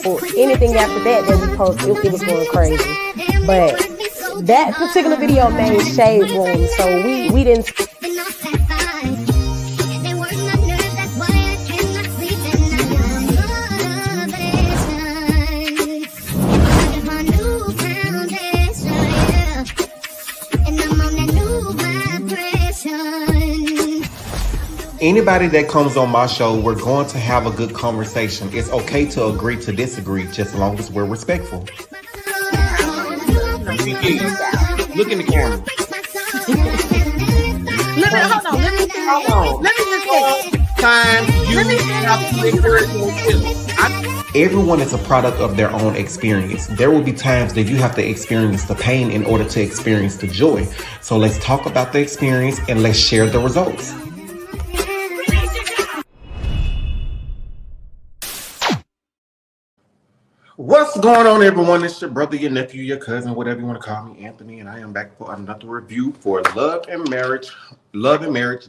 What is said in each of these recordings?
Or anything after that we posted, it was going crazy. But that particular video made shade room, so we didn't. Anybody that comes on my show, we're going to have a good conversation. It's okay to agree to disagree, just as long as we're respectful. Look in the camera. Everyone is a product of their own experience. There will be times that you have to experience the pain in order to experience the joy. So let's talk about the experience and let's share the results. What's going on, everyone? It's your brother, your nephew, your cousin, whatever you want to call me, Anthony, and I am back for another review for Love and Marriage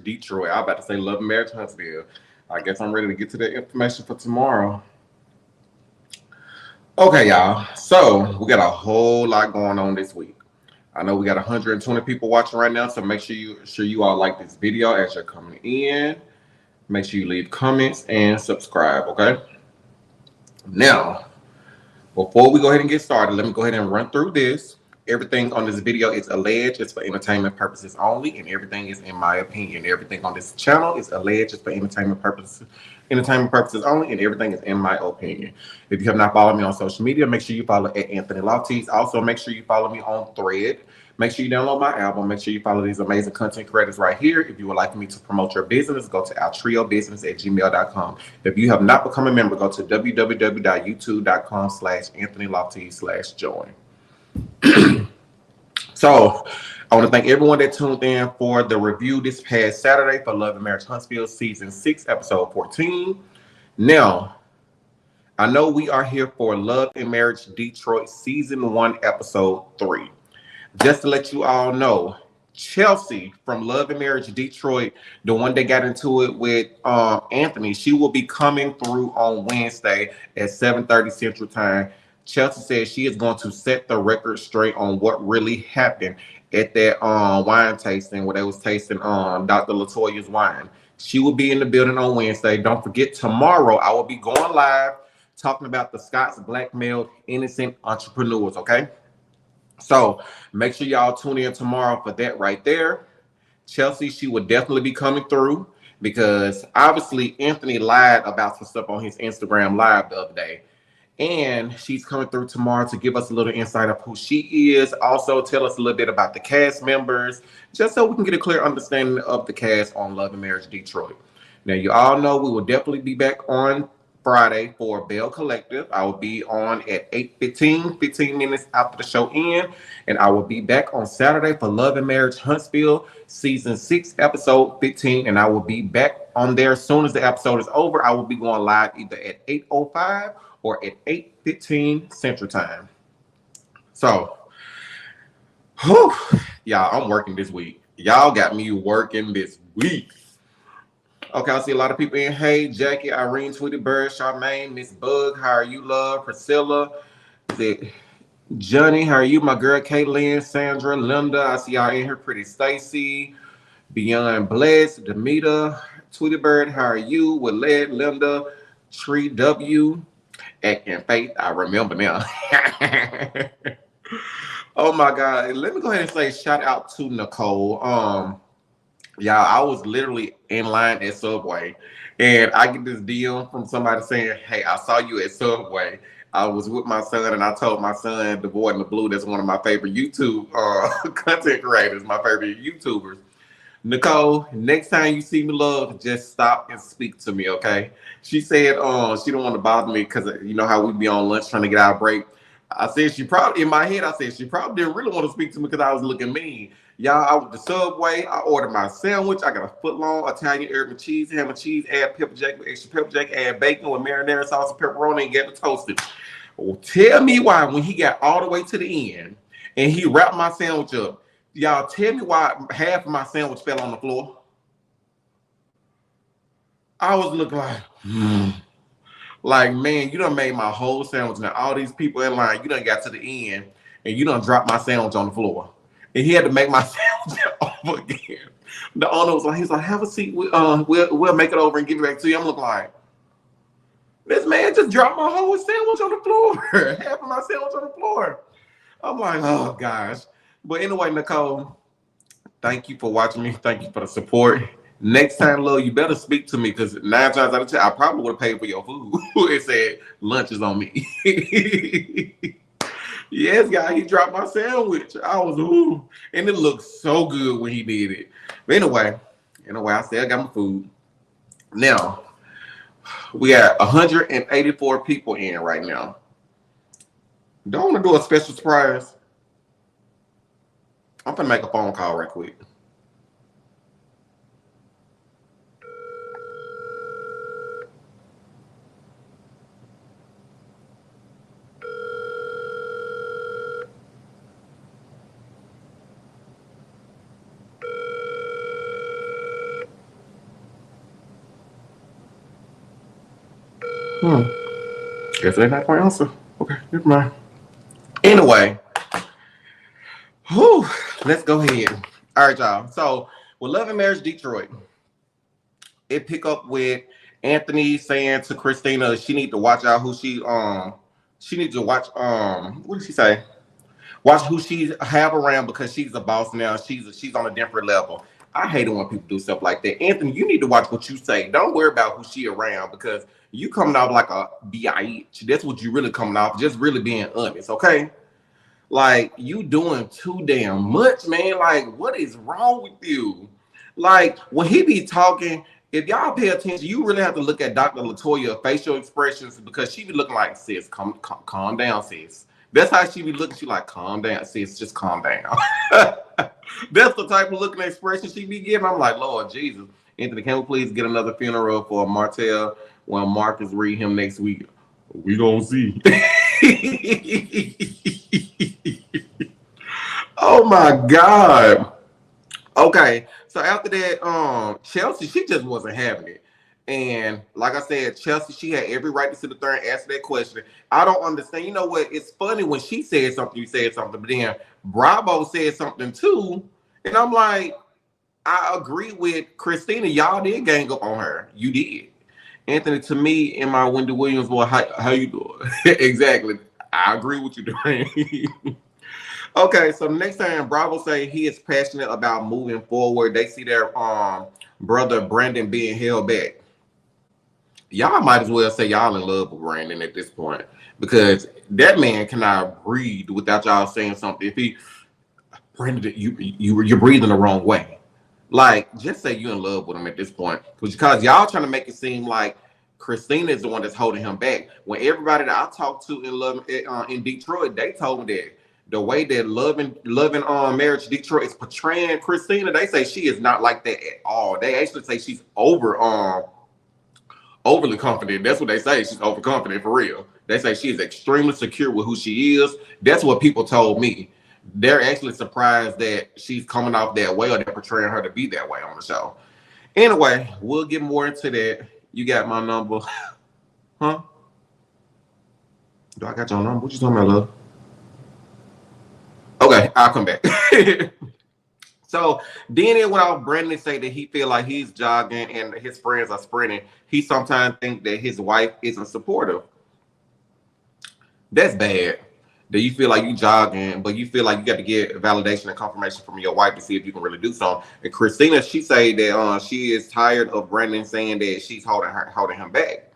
Detroit. I'm about to say Love and Marriage Huntsville. I guess I'm ready to get to that information for tomorrow. Okay, y'all. So we got a whole lot going on this week. I know we got 120 people watching right now, so make sure you all like this video as you're coming in. Make sure you leave comments and subscribe, okay? Now, before we go ahead and get started, let me go ahead and run through this. Everything on this video is alleged. It's for entertainment purposes only, and everything is in my opinion. Everything on this channel is alleged. It's for entertainment purposes only, and everything is in my opinion. If you have not followed me on social media, make sure you follow at SAnthonyLofties. Also, make sure you follow me on Thread. Make sure you download my album. Make sure you follow these amazing content creators right here. If you would like me to promote your business, go to outriobusiness@gmail.com. If you have not become a member, go to www.youtube.com/AnthonyLofties/join. So I want to thank everyone that tuned in for the review this past Saturday for Love and Marriage Huntsville Season 6, Episode 14. Now, I know we are here for Love and Marriage Detroit Season 1, Episode 3. Just to let you all know, Chelsea from Love and Marriage Detroit, the one that got into it with Anthony, she will be coming through on Wednesday at 7:30 Central Time. Chelsea says she is going to set the record straight on what really happened at that wine tasting where they was tasting Dr. Latoya's wine. She will be in the building on Wednesday. Don't forget, tomorrow I will be going live talking about the Scots blackmailed innocent entrepreneurs, okay? So make sure y'all tune in tomorrow for that right there. Chelsea, she will definitely be coming through because obviously Anthony lied about some stuff on his Instagram live the other day. And she's coming through tomorrow to give us a little insight of who she is. Also tell us a little bit about the cast members, just so we can get a clear understanding of the cast on Love and Marriage Detroit. Now, you all know we will definitely be back on Friday for Bell Collective. I will be on at 8:15, 15 minutes after the show end. And I will be back on Saturday for Love and Marriage Huntsville Season 6, Episode 15. And I will be back on there as soon as the episode is over. I will be going live either at 8:05 or at 8:15 Central Time. So, y'all, I'm working this week. Y'all got me working this week. Okay, I see a lot of people in. Hey, Jackie, Irene, Tweety Bird, Charmaine, Miss Bug, how are you, love? Priscilla, Johnny, how are you? My girl, Caitlin, Sandra, Linda, I see y'all in here. Pretty Stacy, Beyond Blessed, Demita, Tweety Bird, how are you? Willette, Linda, Tree W, and Faith, I remember now. Oh my God. Let me go ahead and say shout out to Nicole. Y'all, I was literally in line at Subway and I get this DM from somebody saying, hey, I saw you at Subway. I was with my son and I told my son, the boy in the blue, that's one of my favorite YouTube content creators, my favorite YouTubers. Nicole, next time you see me, love, just stop and speak to me, okay? She said she don't want to bother me because you know how we be on lunch trying to get our break. I said she probably, in my head, I said she probably didn't really want to speak to me because I was looking mean. Y'all, I went to Subway. I ordered my sandwich. I got a foot-long Italian herb and cheese, ham and cheese, add pepper jack with extra pepper jack, add bacon with marinara sauce and pepperoni, and get it toasted. Well, tell me why when he got all the way to the end and he wrapped my sandwich up, y'all tell me why half of my sandwich fell on the floor. I was looking like, Like, man, you done made my whole sandwich. Now all these people in line, you done got to the end and you done dropped my sandwich on the floor. And he had to make my sandwich over again. The owner was like, he's like, have a seat. We'll make it over and give it back to you. I'm looking like, this man just dropped my whole sandwich on the floor. Half of my sandwich on the floor. I'm like, oh gosh. But anyway, Nicole, thank you for watching me. Thank you for the support. Next time, love, you better speak to me because 9 times out of 10, I probably would have paid for your food. It said lunch is on me. Yes, guy, he dropped my sandwich. I was, ooh. And it looked so good when he did it. But anyway, I still got my food. Now, we got 184 people in right now. Don't want to do a special surprise. I'm gonna make a phone call right quick. Guess they're not my answer. Okay, never mind. Anyway, let's go ahead. All right, y'all. So with Love and Marriage Detroit, it pick up with Anthony saying to Christina she need to watch out who she needs to watch what did she say? Watch who she have around because she's a boss now. She's on a different level. I hate it when people do stuff like that. Anthony, you need to watch what you say. Don't worry about who she around because you coming off like a bitch. That's what you really coming off. Just really being honest, okay? Like, you doing too damn much, man. Like, what is wrong with you? Like, when he be talking, if y'all pay attention, you really have to look at Dr. LaToya's facial expressions because she be looking like, sis, calm down, sis. That's how she be looking. She like, calm down, sis, just calm down. That's the type of looking expression she be giving. I'm like, Lord Jesus. Anthony, can we please get another funeral for Martell when Marcus read him next week? We gonna see. Oh my God. Okay, so after that, Chelsea, she just wasn't having it. And like I said, Chelsea, she had every right to sit up there and answer that question. I don't understand. You know what? It's funny when she said something, you said something, but then Bravo said something too. And I'm like, I agree with Christina. Y'all did gang up on her. You did. Anthony, to me, in my Wendy Williams, well, how you doing? Exactly. I agree with you doing. Okay, so the next time Bravo say he is passionate about moving forward, they see their brother Brandon being held back. Y'all might as well say y'all in love with Brandon at this point because that man cannot breathe without y'all saying something. If he, Brandon, you're breathing the wrong way. Like, just say you're in love with him at this point because y'all trying to make it seem like Christina is the one that's holding him back. When everybody that I talked to in Detroit, they told me that the way that loving Marriage Detroit is portraying Christina, they say she is not like that at all. They actually say she's overly confident. That's what they say. She's overconfident for real. They say she is extremely secure with who she is. That's what people told me. They're actually surprised that she's coming off that way or they're portraying her to be that way on the show. Anyway, we'll get more into that. You got my number. Huh? Do I got your number? What you talking about, love? Okay, I'll come back. So then it went off. Brandon say that he feel like he's jogging and his friends are sprinting. He sometimes think that his wife isn't supportive. That's bad. That you feel like you jogging, but you feel like you got to get validation and confirmation from your wife to see if you can really do something. And Christina, she say that she is tired of Brandon saying that she's holding him back.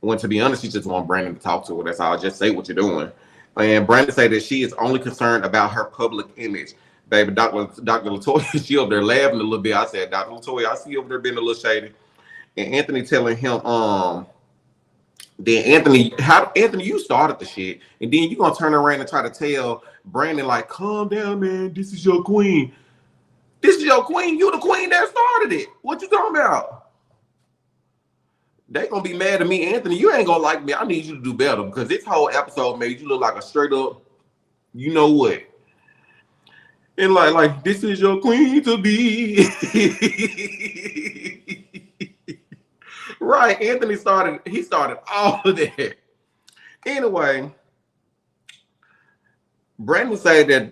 When to be honest, she just want Brandon to talk to her. That's all. Just say what you're doing. And Brandon say that she is only concerned about her public image. Baby, Dr. LaToya, she over there laughing a little bit. I said, Dr. LaToya, I see you over there being a little shady. And Anthony telling him, then Anthony, you started the shit. And then you gonna turn around and try to tell Brandon, like, calm down, man. This is your queen. This is your queen. You the queen that started it. What you talking about? They gonna be mad at me, Anthony. You ain't gonna like me. I need you to do better because this whole episode made you look like a straight up, you know what? And like this is your queen to be. Right. Anthony started all of that. Anyway, Brandon said that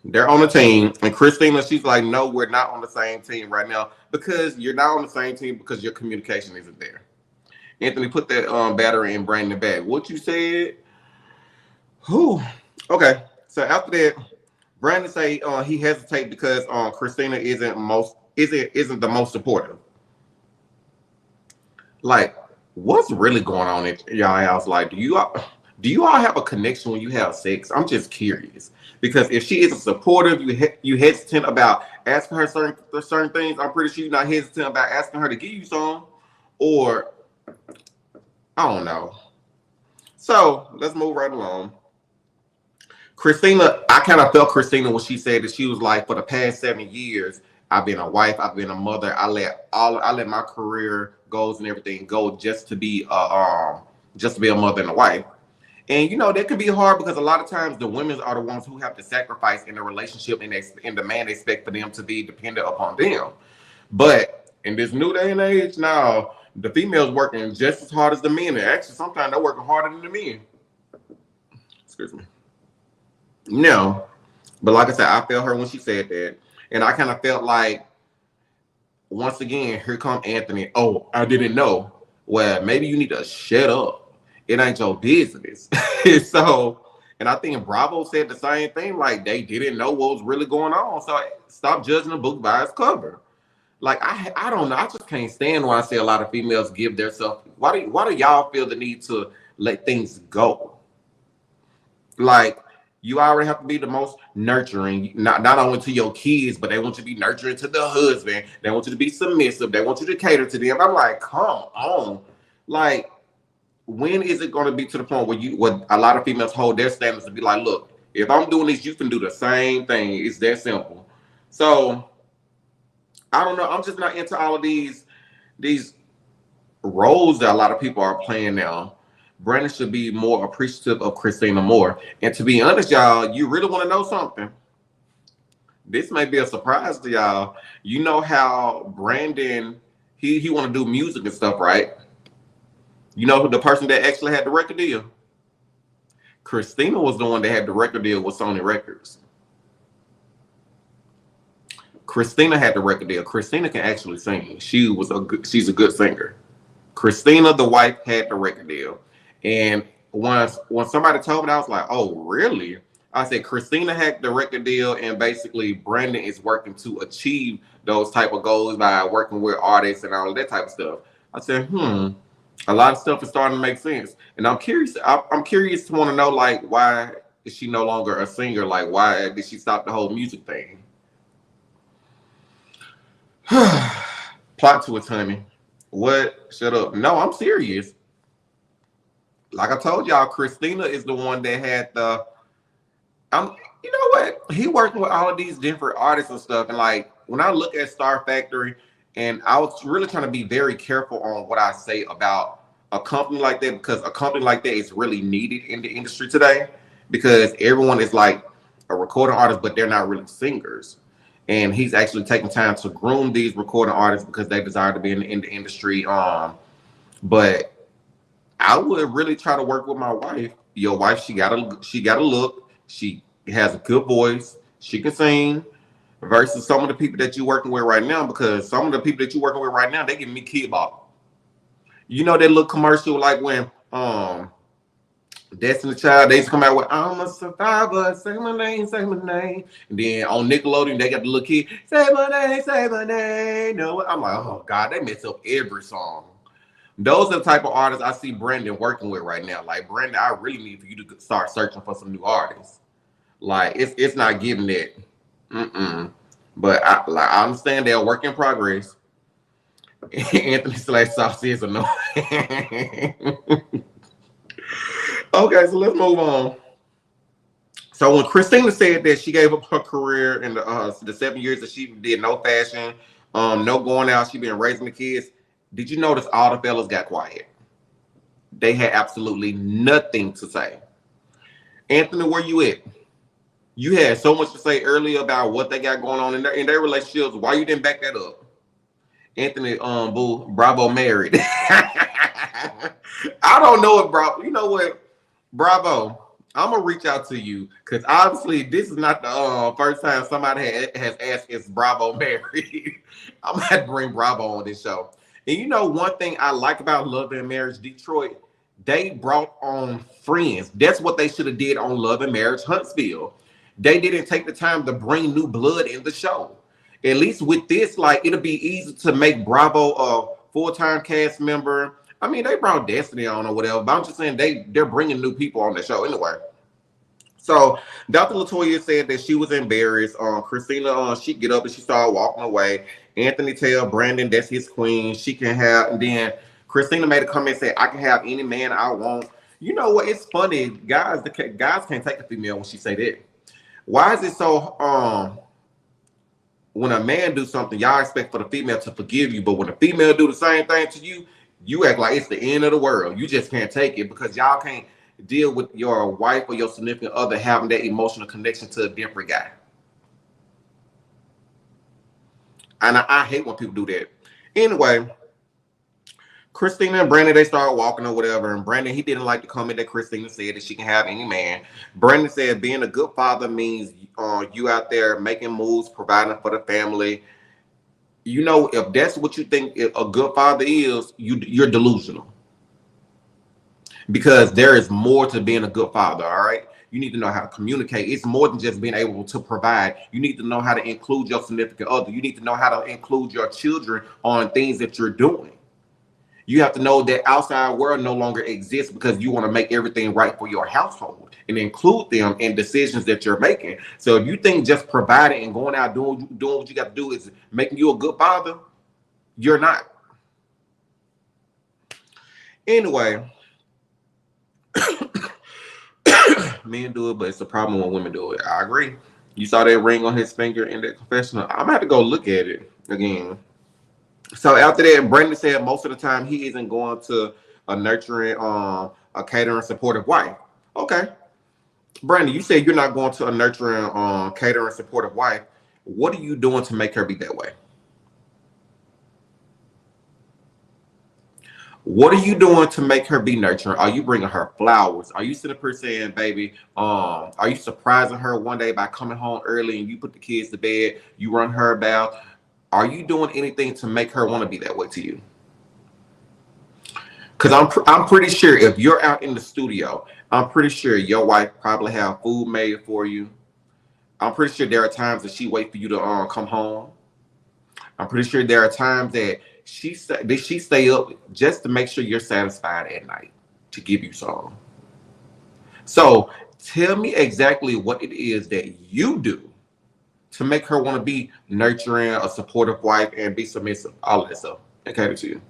they're on a team, and Christina, she's like, no, we're not on the same team right now because you're not on the same team because your communication isn't there. Anthony put that battery in Brandon back. What you said? Whew. Okay. So after that, Brandon say he hesitate because Christina isn't the most supportive. Like, what's really going on at y'all house? Like, do you all have a connection when you have sex? I'm just curious because if she isn't supportive, you hesitant about asking her certain things. I'm pretty sure you're not hesitant about asking her to give you some, or I don't know. So let's move right along. Christina, I kind of felt Christina when she said that she was like, for the past 7 years, I've been a wife, I've been a mother. I let my career goals and everything go just to be a mother and a wife. And you know that can be hard because a lot of times the women are the ones who have to sacrifice in the relationship, and the man expect for them to be dependent upon them. But in this new day and age now, the females working just as hard as the men. And actually, sometimes they're working harder than the men. Excuse me. No, but like I said, I felt her when she said that, and I kind of felt like, once again, here come Anthony. Oh, I didn't know. Well, maybe you need to shut up. It ain't your business. So, and I think Bravo said the same thing. Like they didn't know what was really going on. So stop judging a book by its cover. Like I don't know. I just can't stand when I see a lot of females give themselves. Why do y'all feel the need to let things go? Like, you already have to be the most nurturing, not only to your kids, but they want you to be nurturing to the husband. They want you to be submissive. They want you to cater to them. I'm like, come on. Like, when is it going to be to the point where a lot of females hold their standards to be like, look, if I'm doing this, you can do the same thing. It's that simple. So, I don't know. I'm just not into all of these roles that a lot of people are playing now. Brandon should be more appreciative of Christina more. And to be honest, y'all, you really want to know something? This may be a surprise to y'all. You know how Brandon, he want to do music and stuff, right? You know who the person that actually had the record deal? Christina was the one that had the record deal with Sony Records. Christina had the record deal. Christina can actually sing. She's a good singer. Christina, the wife, had the record deal. And when somebody told me that, I was like, oh, really? I said, Christina had the record deal, and basically Brandon is working to achieve those type of goals by working with artists and all of that type of stuff. I said, a lot of stuff is starting to make sense. And I'm curious to want to know, like, why is she no longer a singer? Like, why did she stop the whole music thing? Plot twist, honey. What? Shut up. No, I'm serious. Like I told y'all, Christina is the one that had you know what? He working with all of these different artists and stuff. And like, when I look at Star Factory, and I was really trying to be very careful on what I say about a company like that, because a company like that is really needed in the industry today, because everyone is like a recording artist, but they're not really singers. And he's actually taking time to groom these recording artists because they desire to be in the industry. But I would really try to work with my wife. Your wife, she got a look. She has a good voice. She can sing. Versus some of the people that you're working with right now, because some of the people that you're working with right now, they give me kid bop. You know that little commercial like when Destiny Child, they used to come out with I'm a survivor, say my name, say my name. And then on Nickelodeon, they got the little kid, say my name, say my name. No, I'm like, oh God, they mess up every song. Those are the type of artists I see Brandon working with right now. Like, Brandon, I really need for you to start searching for some new artists. Like, it's not giving that. But I understand they're a work in progress. Anthony /Saucy is annoying. Okay, so let's move on. So when Christina said that she gave up her career in the 7 years that she did no fashion, no going out, she been raising the kids, did you notice all the fellas got quiet? They had absolutely nothing to say. Anthony, where you at? You had so much to say earlier about what they got going on in their relationships. Why you didn't back that up? Anthony Boo Bravo married. I don't know if Bravo. You know what, Bravo. I'm gonna reach out to you because obviously this is not the first time somebody has asked is Bravo married. I'm gonna have to bring Bravo on this show. And you know one thing I like about Love and Marriage Detroit, they brought on friends. That's what they should have did on Love and Marriage Huntsville. They didn't take the time to bring new blood in the show. At least with this, like it'll be easy to make Bravo a full-time cast member. I mean, they brought Destiny on or whatever, but I'm just saying they're bringing new people on the show anyway. So Dr. Latoya said that she was embarrassed. Christina, she get up and she started walking away. Anthony tell Brandon that's his queen. She can have, and then Christina made a comment and said, "I can have any man I want." You know what? It's funny, guys. Guys can't take a female when she say that. Why is it so? When a man do something, y'all expect for the female to forgive you, but when a female do the same thing to you, you act like it's the end of the world. You just can't take it because y'all can't deal with your wife or your significant other having that emotional connection to a different guy. And I hate when people do that. Anyway, Christina and Brandon, they started walking or whatever. And Brandon, he didn't like the comment that Christina said that she can have any man. Brandon said being a good father means you out there making moves, providing for the family. You know, if that's what you think a good father is, you're delusional. Because there is more to being a good father, all right? You need to know how to communicate. It's more than just being able to provide. You need to know how to include your significant other. You need to know how to include your children on things that you're doing. You have to know that outside world no longer exists because you want to make everything right for your household and include them in decisions that you're making. So if you think just providing and going out doing what you got to do is making you a good father, you're not. Anyway, men do it, but it's a problem when women do it. I agree. You saw that ring on his finger in that confessional. I'm gonna have to go look at it again. So after that, Brandon said most of the time he isn't going to a nurturing, a catering, supportive wife. Okay, Brandon, you said you're not going to a nurturing, catering, supportive wife. What are you doing to make her be that way? What are you doing to make her be nurturing? Are you bringing her flowers? Are you sitting up here saying, baby, are you surprising her one day by coming home early and you put the kids to bed, you run her about? Are you doing anything to make her want to be that way to you? Because I'm pretty sure if you're out in the studio, I'm pretty sure your wife probably have food made for you. I'm pretty sure there are times that she wait for you to come home. I'm pretty sure there are times that she stay up just to make sure you're satisfied at night to give you some. So tell me exactly what it is that you do to make her want to be nurturing, a supportive wife, and be submissive. All of that stuff. Okay, to you.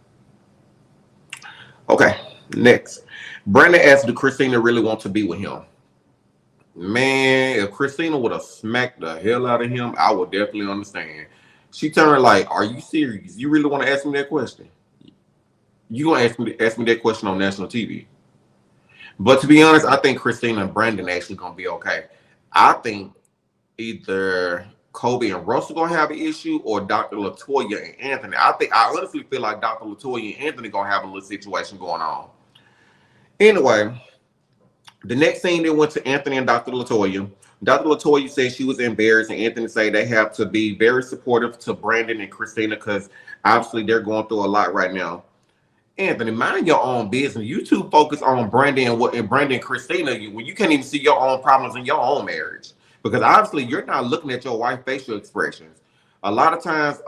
Okay, next. Brandon asked, do Christina really want to be with him? Man, if Christina would have smacked the hell out of him, I would definitely understand. She turned like, are you serious? You really want to ask me that question? You gonna ask me that question on national TV? But to be honest, I think Christina and Brandon actually gonna be okay. I think either Kobe and Russell gonna have an issue, or Dr. Latoya and Anthony. I honestly feel like Dr. Latoya and Anthony gonna have a little situation going on. Anyway, the next scene they went to Anthony and Dr. Latoya. Dr. Latoya said she was embarrassed, and Anthony said they have to be very supportive to Brandon and Christina because obviously they're going through a lot right now. Anthony, mind your own business. You two focus on Brandon and Brandon and Christina when you can't even see your own problems in your own marriage. Because obviously you're not looking at your wife's facial expressions. A lot of times,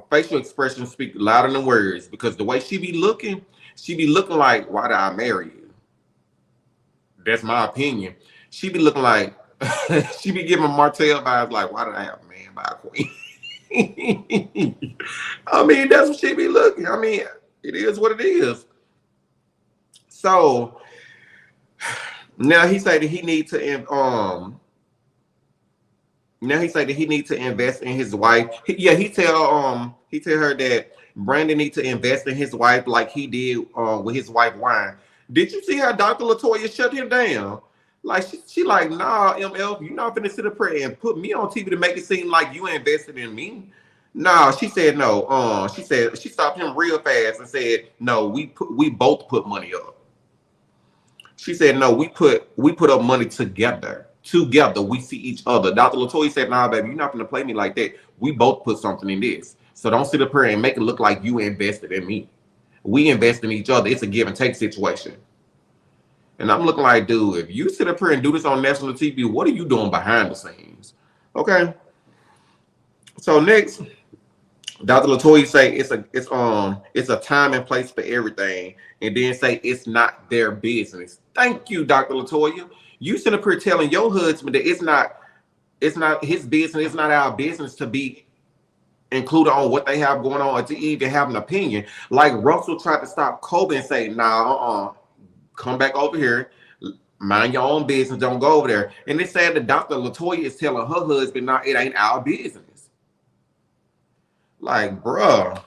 facial expressions speak louder than words. Because the way she be looking like, why did I marry you? That's my opinion. She be looking like, she be giving Martell vibes like, why did I have a man by a queen? I mean, that's what she be looking. I mean, it is what it is. So now he said that he needs to invest in his wife. He tell her that Brandon needs to invest in his wife like he did with his wife Wine. Did you see how Dr. Latoya shut him down? Like she like, nah, ML, you're not finna sit up here and put me on TV to make it seem like you invested in me. No, she said no. She said she stopped him real fast and said, "No, we both put money up." She said, "No, we put up money together. Together, we see each other." Dr. Latoya said, "Nah, baby, you're not gonna play me like that. We both put something in this. So don't sit up here and make it look like you invested in me. We invest in each other. It's a give and take situation." And I'm looking like, dude, if you sit up here and do this on national TV, what are you doing behind the scenes? Okay. So next, Dr. Latoya say it's a time and place for everything, and then say it's not their business. Thank you, Dr. Latoya. You sit up here telling your husband that it's not his business, it's not our business to be included on what they have going on or to even have an opinion. Like Russell tried to stop Kobe and say, nah, come back over here. Mind your own business. Don't go over there. And they said that Dr. Latoya is telling her husband, "Nah, it ain't our business." Like, bruh,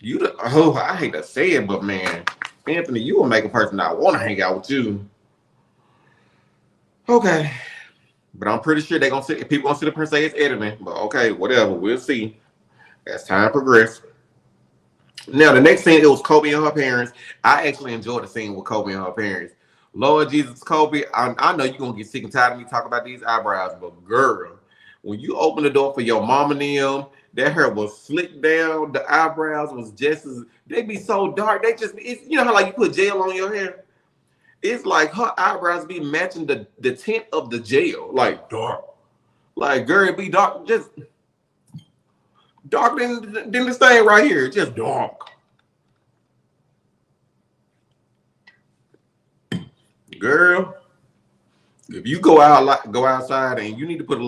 I hate to say it, but man, Anthony, you will make a person not want to hang out with you. Okay. But I'm pretty sure people gonna sit up here and say it's editing. But okay, whatever. We'll see as time progresses. Now, the next scene, it was Kobe and her parents. I actually enjoyed the scene with Kobe and her parents. Lord Jesus, Kobe, I know you're going to get sick and tired of me talking about these eyebrows, but girl, when you open the door for your mom and them, that hair was slicked down. The eyebrows was just as, they be so dark. You know how like you put gel on your hair? It's like her eyebrows be matching the tint of the gel, like dark. Like, girl, it be dark, just darker than this thing right here, just dark. Girl, if you go outside and you need to put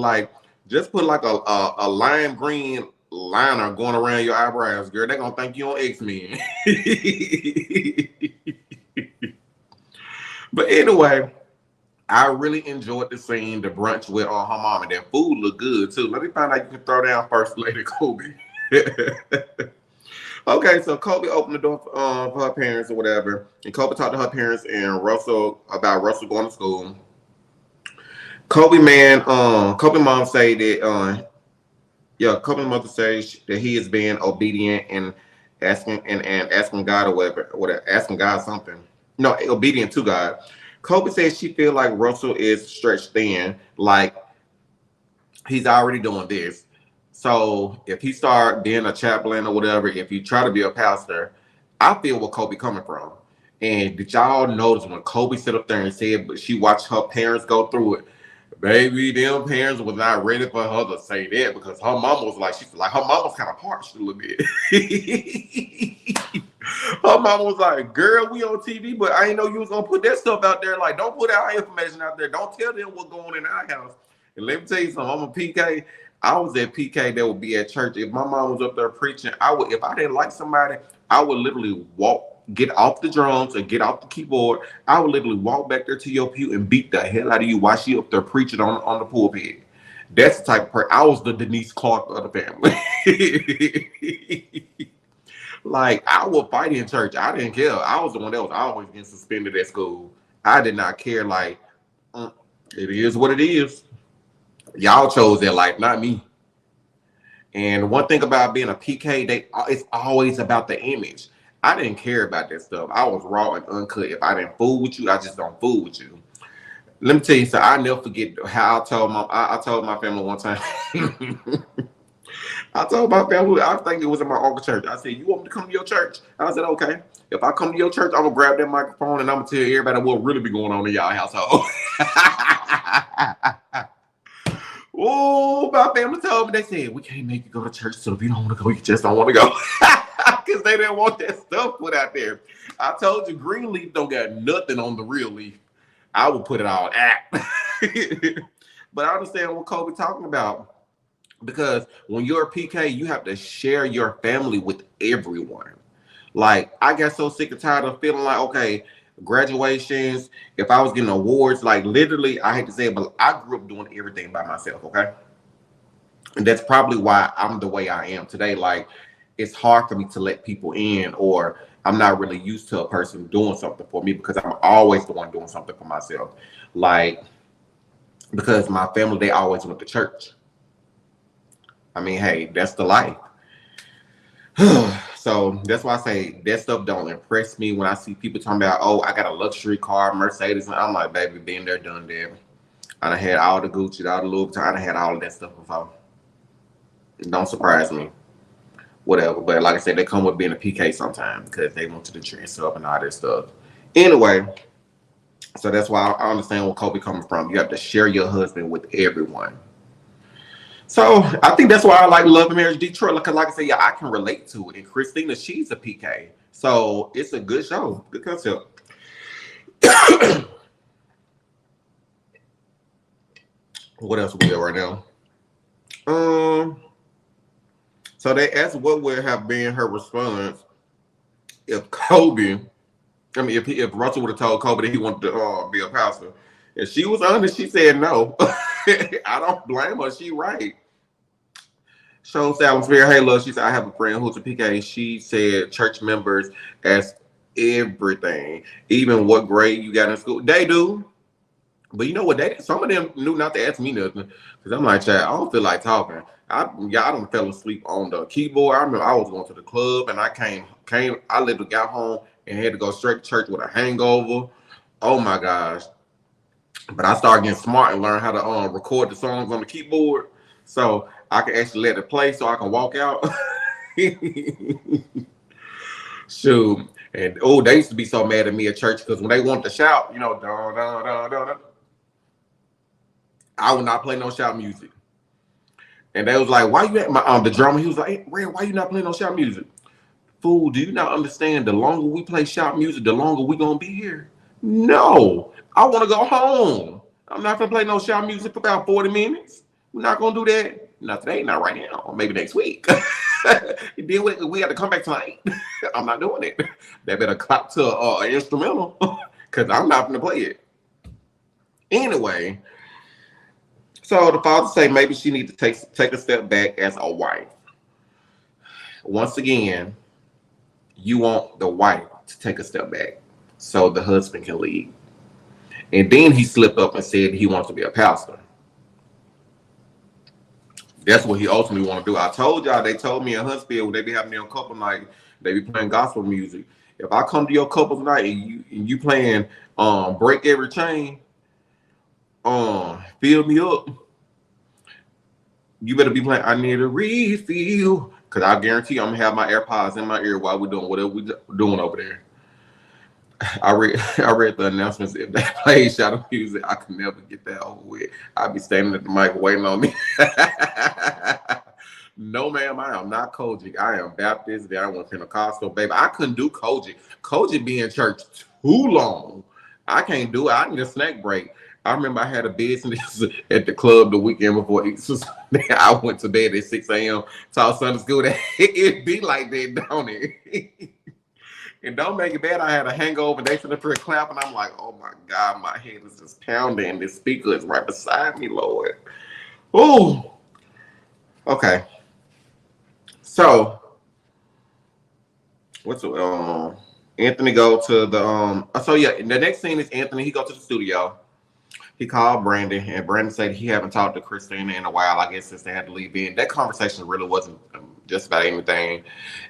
just put like a lime green liner going around your eyebrows, girl. They're gonna think you on X-Men. But anyway, I really enjoyed the scene, the brunch with her mom, and that food looked good too. Let me find out you can throw down First Lady Kobe. Okay, so Kobe opened the door for her parents or whatever, and Kobe talked to her parents and Russell about Russell going to school. Kobe mom say that Kobe mother says that he is being obedient and asking God or whatever, asking God something. No, obedient to God. Kobe says she feel like Russell is stretched thin, like he's already doing this. So if he start being a chaplain or whatever, if you try to be a pastor, I feel where Kobe coming from. And did y'all notice when Kobe sat up there and said, but she watched her parents go through it, baby, them parents was not ready for her to say that because her mom was like, her mom was kind of parched a little bit. Her mom was like, girl, we on TV, but I didn't know you was gonna put that stuff out there. Like, don't put our information out there. Don't tell them what's going on in our house. And let me tell you something, I'm a PK. I was at PK that would be at church. If my mom was up there preaching, if I didn't like somebody, I would literally get off the drums or get off the keyboard. I would literally walk back there to your pew and beat the hell out of you while she up there preaching on the pulpit. That's the type of person. I was the Denise Clark of the family. Like, I would fight in church. I didn't care. I was the one that was always getting suspended at school. I did not care. Like, it is what it is. Y'all chose that life, not me. And one thing about being a PK, it's always about the image. I didn't care about that stuff. I was raw and uncut. If I didn't fool with you, I just don't fool with you. Let me tell you something. I never forget how I told my family one time. I told my family, I think it was in my uncle's church. I said, you want me to come to your church? I said, okay. If I come to your church, I'm going to grab that microphone and I'm going to tell everybody what really be going on in y'all household. Oh, my family told me, they said, we can't make you go to church, so if you don't want to go, you just don't want to go. Because they didn't want that stuff put out there. I told you, green leaf don't got nothing on the real leaf. I would put it all out. But I understand what Kobe talking about. Because when you're a PK, you have to share your family with everyone. Like, I got so sick and tired of feeling like, okay, graduations, if I was getting awards, like literally, I hate to say it, but I grew up doing everything by myself, okay? And that's probably why I'm the way I am today. Like, it's hard for me to let people in, or I'm not really used to a person doing something for me because I'm always the one doing something for myself. Like, because my family, they always went to church. I mean, hey, that's the life. So that's why I say that stuff don't impress me when I see people talking about, oh, I got a luxury car, Mercedes. And I'm like, baby, been there, done there. I done had all the Gucci, all the Louis Vuitton. I done had all of that stuff before. Don't surprise me. Whatever. But like I said, they come with being a PK sometimes because they want you to dress up and all that stuff. Anyway, so that's why I understand where Kobe coming from. You have to share your husband with everyone. So I think that's why I like Love and Marriage Detroit. Because like I said, yeah, I can relate to it. And Christina, she's a PK. So it's a good show. Good concept. What else we got right now? So they asked what would have been her response if if Russell would have told Kobe that he wanted to be a pastor. And she was honest, she said no. I don't blame her, she right. Shows atmosphere. Hey, look, she said, I have a friend who's a PK. She said church members ask everything, even what grade you got in school. They do. But you know what? Some of them knew not to ask me nothing. Because I'm like, Chad, I don't feel like talking. I don't fell asleep on the keyboard. I remember I was going to the club and I I literally got home and had to go straight to church with a hangover. Oh my gosh. But I started getting smart and learned how to record the songs on the keyboard. So I can actually let it play so I can walk out. Shoot. And they used to be so mad at me at church because when they wanted to shout, you know, dun, dun, dun, dun, dun, I would not play no shout music. And they was like, why you at the drummer? He was like, hey, Red, why you not playing no shout music? Fool, do you not understand? The longer we play shout music, the longer we gonna be here. No, I want to go home. I'm not gonna play no shout music for about 40 minutes. We're not gonna do that. Not today, not right now, or maybe next week. Then we got to come back tonight. I'm not doing it. They better clap to an instrumental because I'm not gonna play it. Anyway, so the father say maybe she needs to take a step back as a wife. Once again, you want the wife to take a step back so the husband can lead. And then he slipped up and said he wants to be a pastor. That's what he ultimately want to do. I told y'all, they told me in Huntsville, when they be having their couple night, they be playing gospel music. If I come to your couple's night and you playing Break Every Chain, Fill Me Up, you better be playing I Need a Refill. Because I guarantee you I'm going to have my AirPods in my ear while we're doing whatever we're doing over there. I read the announcements. If they play shadow music, I could never get that over with. I'd be standing at the mic waiting on me. No, ma'am, I am not Kojic. I am Baptist. I went Pentecostal, baby. I couldn't do Kojic. Kojic be in church too long. I can't do it. I need a snack break. I remember I had a business at the club the weekend before Easter. I went to bed at 6 a.m. Taught Sunday school. It be like that, don't it? And don't make it bad. I had a hangover and they sitting up here clapping. I'm like, oh my God, my head is just pounding. And this speaker is right beside me, Lord. Ooh. Okay. So, Anthony go to the the next scene is Anthony. He go to the studio. He called Brandon, and Brandon said he haven't talked to Christina in a while, I guess, since they had to leave in. That conversation really wasn't just about anything.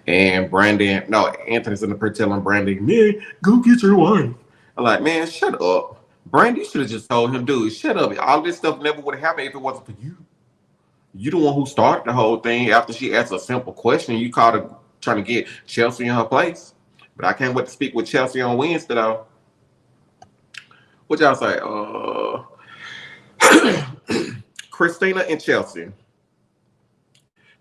And Anthony's in the prayer telling Brandon, man, go get your wife. I'm like, man, shut up. Brandon, you should have just told him, dude, shut up. All this stuff never would have happened if it wasn't for you. You the one who started the whole thing. After she asked a simple question, you called her trying to get Chelsea in her place. But I can't wait to speak with Chelsea on Wednesday, though. What y'all say? Christina and Chelsea.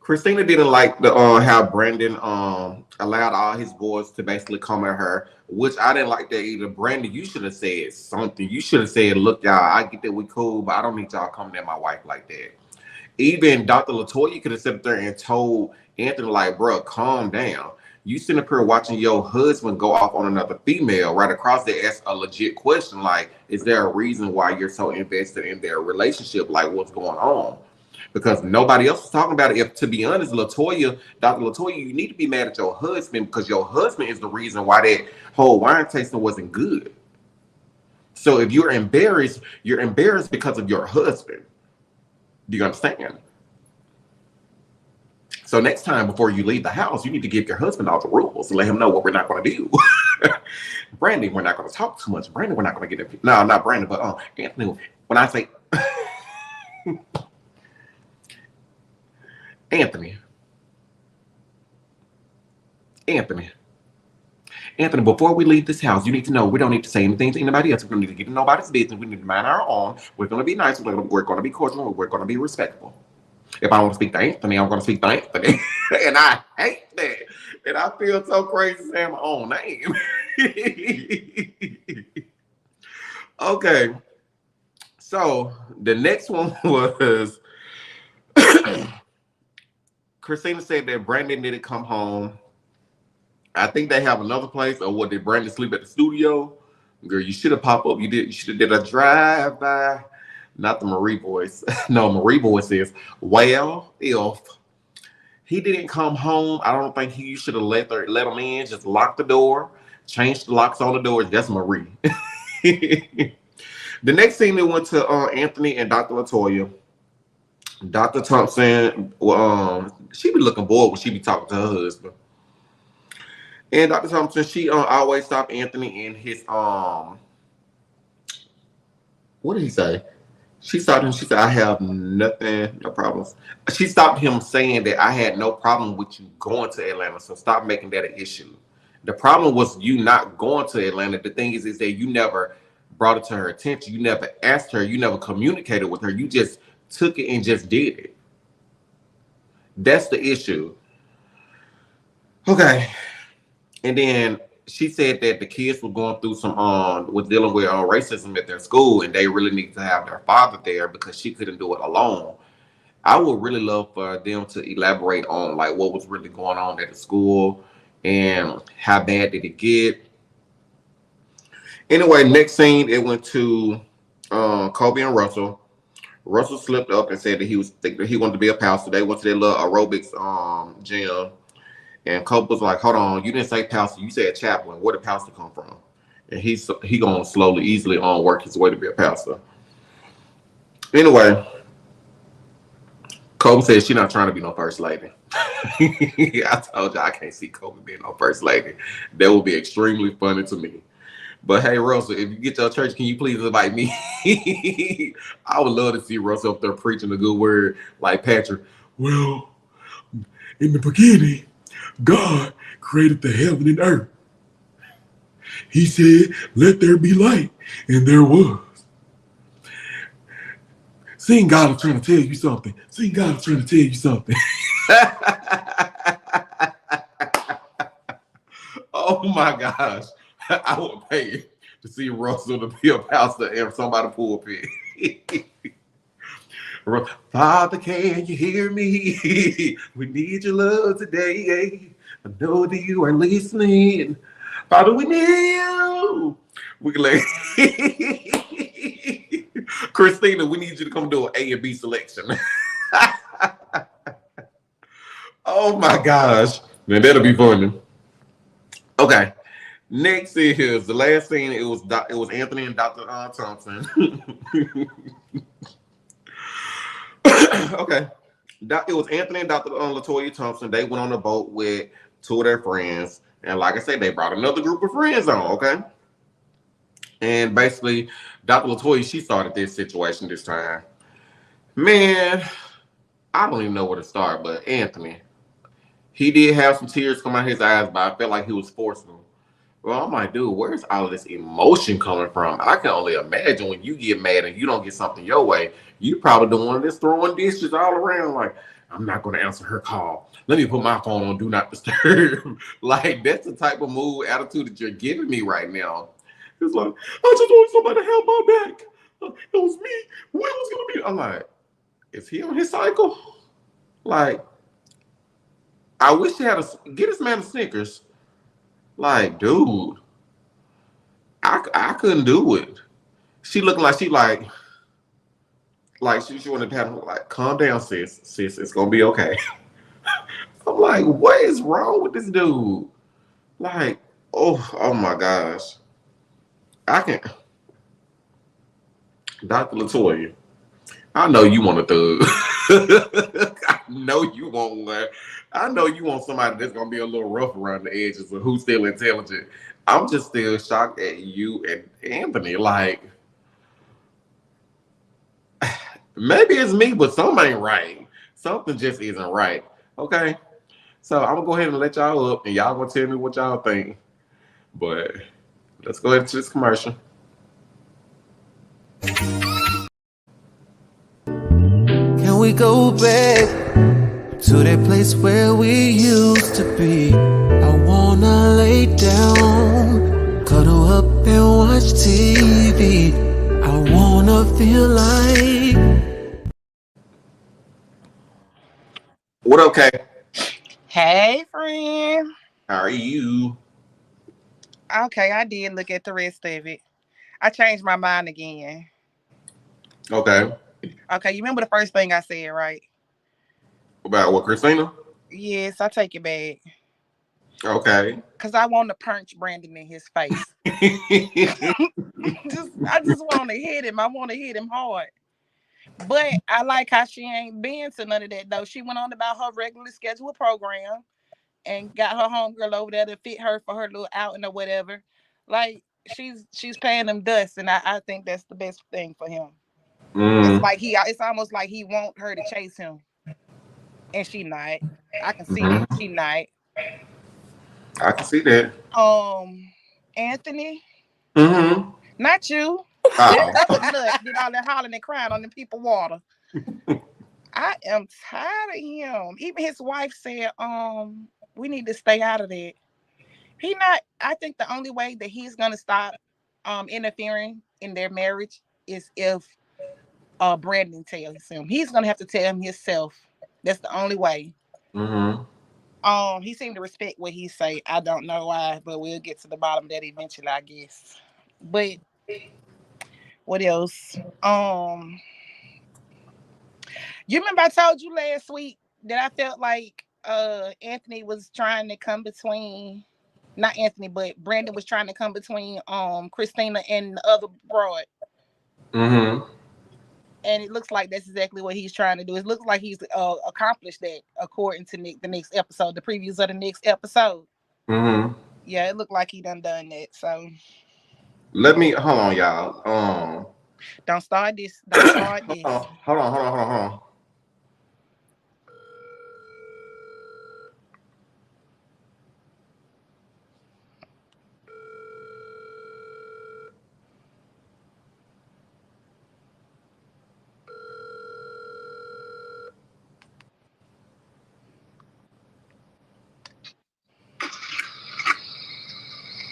Christina didn't like how Brandon allowed all his boys to basically come at her, which I didn't like that either. Brandon, you should have said something. You should have said, look, y'all, I get that we cool, but I don't need y'all coming at my wife like that. Even Dr. LaToya could have sat there and told Anthony, like, bro, calm down. You sitting up here watching your husband go off on another female right across there, ask a legit question like, is there a reason why you're so invested in their relationship? Like, what's going on? Because nobody else is talking about it. If, to be honest, Dr. LaToya, you need to be mad at your husband because your husband is the reason why that whole wine tasting wasn't good. So if you're embarrassed because of your husband. Do you understand? So next time before you leave the house, you need to give your husband all the rules and let him know what we're not going to do. Brandy, we're not going to talk too much. Brandy, we're not going to get it. No, not Brandy, but Anthony. When I say Anthony, before we leave this house, you need to know we don't need to say anything to anybody else. We don't need to get in nobody's business. We need to mind our own. We're going to be nice. We're going to be cordial. We're going to be respectful. If I want to speak to Anthony, I'm going to speak to Anthony. And I hate that. And I feel so crazy saying my own name. Okay. So the next one was Christina said that Brandon didn't come home. I think they have another place, or what, did Brandon sleep at the studio? Girl, you should have popped up. You should have did a drive-by. Not the Marie voice. No, Marie voice is, well, if he didn't come home, I don't think you should have let him in. Just lock the door, change the locks on the doors. That's Marie. The next thing they went to Anthony and Dr. LaToya. Dr. Thompson, she be looking bored when she be talking to her husband. And Dr. Thompson, she always stopped Anthony in his what did he say? She stopped him. She said, I have nothing, no problems. She stopped him saying that I had no problem with you going to Atlanta. So stop making that an issue. The problem was you not going to Atlanta. The thing is that you never brought it to her attention. You never asked her. You never communicated with her. You just took it and just did it. That's the issue. Okay. And then she said that the kids were going through some was dealing with racism at their school, and they really need to have their father there because she couldn't do it alone. I would really love for them to elaborate on like what was really going on at the school and how bad did it get. Anyway, next scene, it went to Kobe and Russell. Russell slipped up and said that he wanted to be a pastor. They went to their little aerobics gym. And Cope was like, hold on, you didn't say pastor, you said chaplain. Where did pastor come from? And he gonna slowly, easily work his way to be a pastor. Anyway, Cope said she's not trying to be no first lady. I told you I can't see Kobe being no first lady. That would be extremely funny to me. But hey, Russell, if you get to your church, can you please invite me? I would love to see Russell up there preaching a good word like Patrick. Well, in the beginning, God created the heaven and earth. He said, let there be light, and there was. Seeing God is trying to tell you something. Seeing God is trying to tell you something. Oh my gosh. I would pay to see Russell to be a pastor in somebody's pulpit. Father, can you hear me? We need your love today. I know that you are listening. Father, we need you. We can like Christina, we need you to come do an A and B selection. Oh my gosh. Man, that'll be funny. Okay. Next is the last scene. It was Anthony and Dr. Thompson. Okay. It was Anthony and Dr. LaToya Thompson. They went on a boat with two of their friends. And like I said, they brought another group of friends on, okay? And basically, Dr. LaToya, she started this situation this time. Man, I don't even know where to start, but Anthony, he did have some tears come out of his eyes, but I felt like he was forcing them. Well, I'm like, dude, where's all of this emotion coming from? I can only imagine when you get mad and you don't get something your way, you probably the one that's throwing dishes all around. Like, I'm not going to answer her call. Let me put my phone on Do Not Disturb. Like, that's the type of mood, attitude that you're giving me right now. It's like, I just want somebody to have my back. It was me. When was going to be? I'm like, is he on his cycle? Like, I wish he had get this man a Snickers. Like, dude, I couldn't do it. She looking like she wanted to have like, calm down, sis, it's gonna be okay. I'm like, what is wrong with this dude? Like, oh my gosh, Dr. LaToya, I know you want a thug. I know you want one. I know you want somebody that's gonna be a little rough around the edges of who's still intelligent. I'm just still shocked at you and Anthony. Like, maybe it's me, but something ain't right. Something just isn't right. Okay. So I'm gonna go ahead and let y'all up, and y'all gonna tell me what y'all think. But let's go ahead to this commercial. Can we go back to that place where we used to be? I wanna lay down, cuddle up and watch TV. I wanna feel like. What up, Kay? Hey, friend. How are you? Okay, I did look at the rest of it. I changed my mind again. Okay. Okay, you remember the first thing I said, right? About what, Christina? Yes, I take it back. Okay. Because I want to punch Brandon in his face. I just want to hit him. I want to hit him hard. But I like how she ain't been to none of that, though. She went on about her regularly scheduled program and got her homegirl over there to fit her for her little outing or whatever. Like, she's paying him dust, and I think that's the best thing for him. It's almost like he want her to chase him. And she not. I can see that. She not. I can see that. Anthony. Mm-hmm. Not you. Oh. Did all that hollering and crying on the people water. I am tired of him. Even his wife said, we need to stay out of that. I think the only way that he's gonna stop interfering in their marriage is if Brandon tells him. He's gonna have to tell him himself. That's the only way. Mm-hmm. He seemed to respect what he say. I don't know why, but we'll get to the bottom of that eventually, I guess. But what else? You remember I told you last week that I felt like Anthony was trying to come between, not Anthony, but Brandon was trying to come between Christina and the other broad. Mm-hmm. And it looks like that's exactly what he's trying to do. It looks like he's accomplished that according to the next episode, the previews of the next episode. Mm-hmm. Yeah, it looked like he done that. So hold on, y'all. Don't start this. Don't start this. Hold on.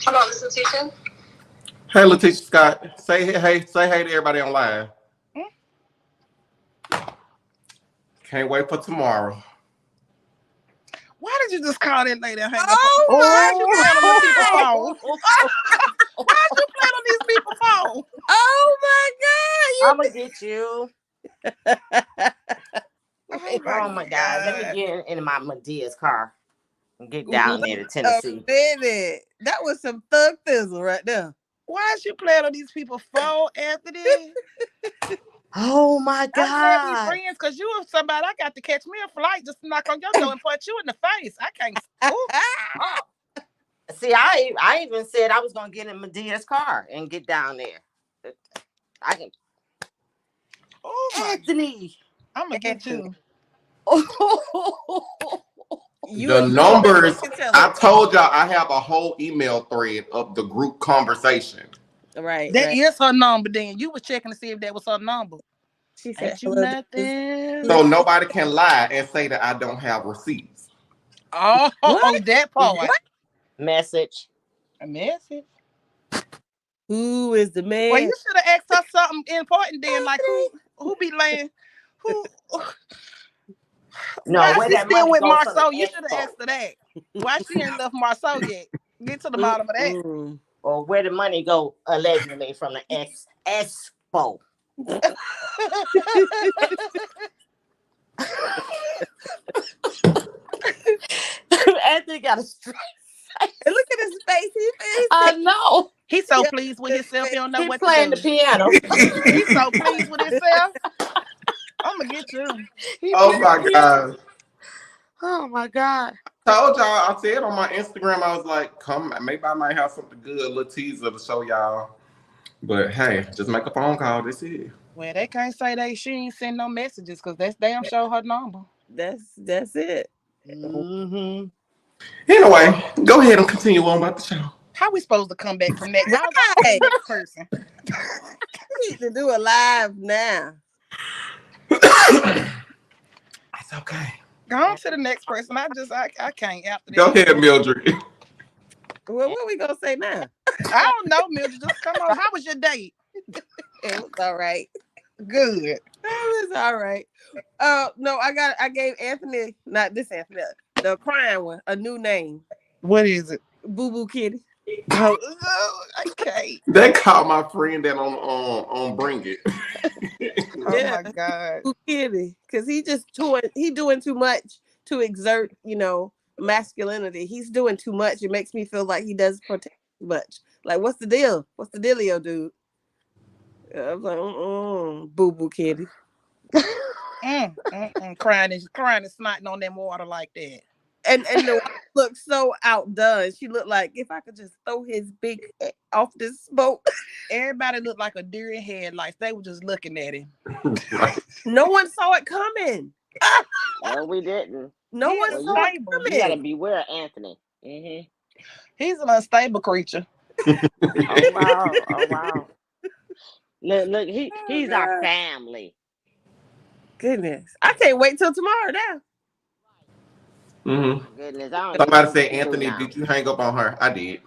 Hello, this is Letitia. Hey, Letitia Scott. Say hey to everybody on live. Can't wait for tomorrow. Why did you just call that lady and hang up? Why'd you playing on these people's phone? Why'd you play on these people's phone? Oh my God! I'm gonna get you. Oh my God! Let me get in my Medea's car and get down there to Tennessee. Baby, that was some thug thizzle right there. Why is you playing on these people's phone, Anthony? Oh my God! I'm glad we friends because you were somebody I got to catch me a flight just to knock on your door and punch you in the face. I can't. See, I even said I was gonna get in Medea's car and get down there. I can. Oh, Anthony, I'm gonna get you. The numbers. I told y'all I have a whole email thread of the group conversation. Right. That is her number. Then you was checking to see if that was her number. She said, you nothing. So nobody can lie and say that I don't have receipts. Oh, that part. What? Message. A message. Who is the man? Well, you should have asked her something important then, like who be laying, who. No, why where she that still money with go Marceau? for You the should have expo? asked her that. Why she ain't left Marceau yet? Get to the bottom of that. Or where the money go allegedly from the expo? Anthony got a straight face. Look at his face. I know. He's so pleased with himself. He don't know He's what playing to the do. piano. He's so pleased with himself. I'm gonna get you. Oh my God. Oh my God. Told y'all, I said on my Instagram, I was like, come, maybe I might have something good, a little teaser to show y'all. But hey, just make a phone call. That's it. Well, they can't say she ain't send no messages because that's damn sure her number. That's it. Mm-hmm. Anyway, go ahead and continue on about the show. How we supposed to come back from that? Y'all go to Right. the next person. We need to do it live now. It's okay. Go on to the next person. I can't after Go that. ahead, Mildred. Well, what we gonna say now? I don't know, Mildred. Just come on. How was your date? It was all right. Good. It was all right. No, I gave Anthony, not this Anthony, the crying one, a new name. What is it? Boo Boo Kitty. Oh, okay. They called my friend that on Bring It. Oh Yeah. my God. Boo Kitty, because he doing too much to exert, masculinity. He's doing too much. It makes me feel like he does protect too much. Like, what's the deal? What's the dealio, dude? I was like, Boo Boo Kitty. Crying and snotting on them water like that. And the wife looked so outdone. She looked like if I could just throw his big head off this boat. Everybody looked like a deer in headlights. They were just looking at him. Right. No one saw it coming. No, we didn't. No one He's saw it unstable. coming. You gotta beware, Anthony. Mm-hmm. He's an unstable creature. Oh wow. Oh wow. Look, he's God. our family. Goodness. I can't wait till tomorrow now. Mm-hmm. Goodness, I don't Somebody know said, what to do Anthony, now. did you hang up on her? I did.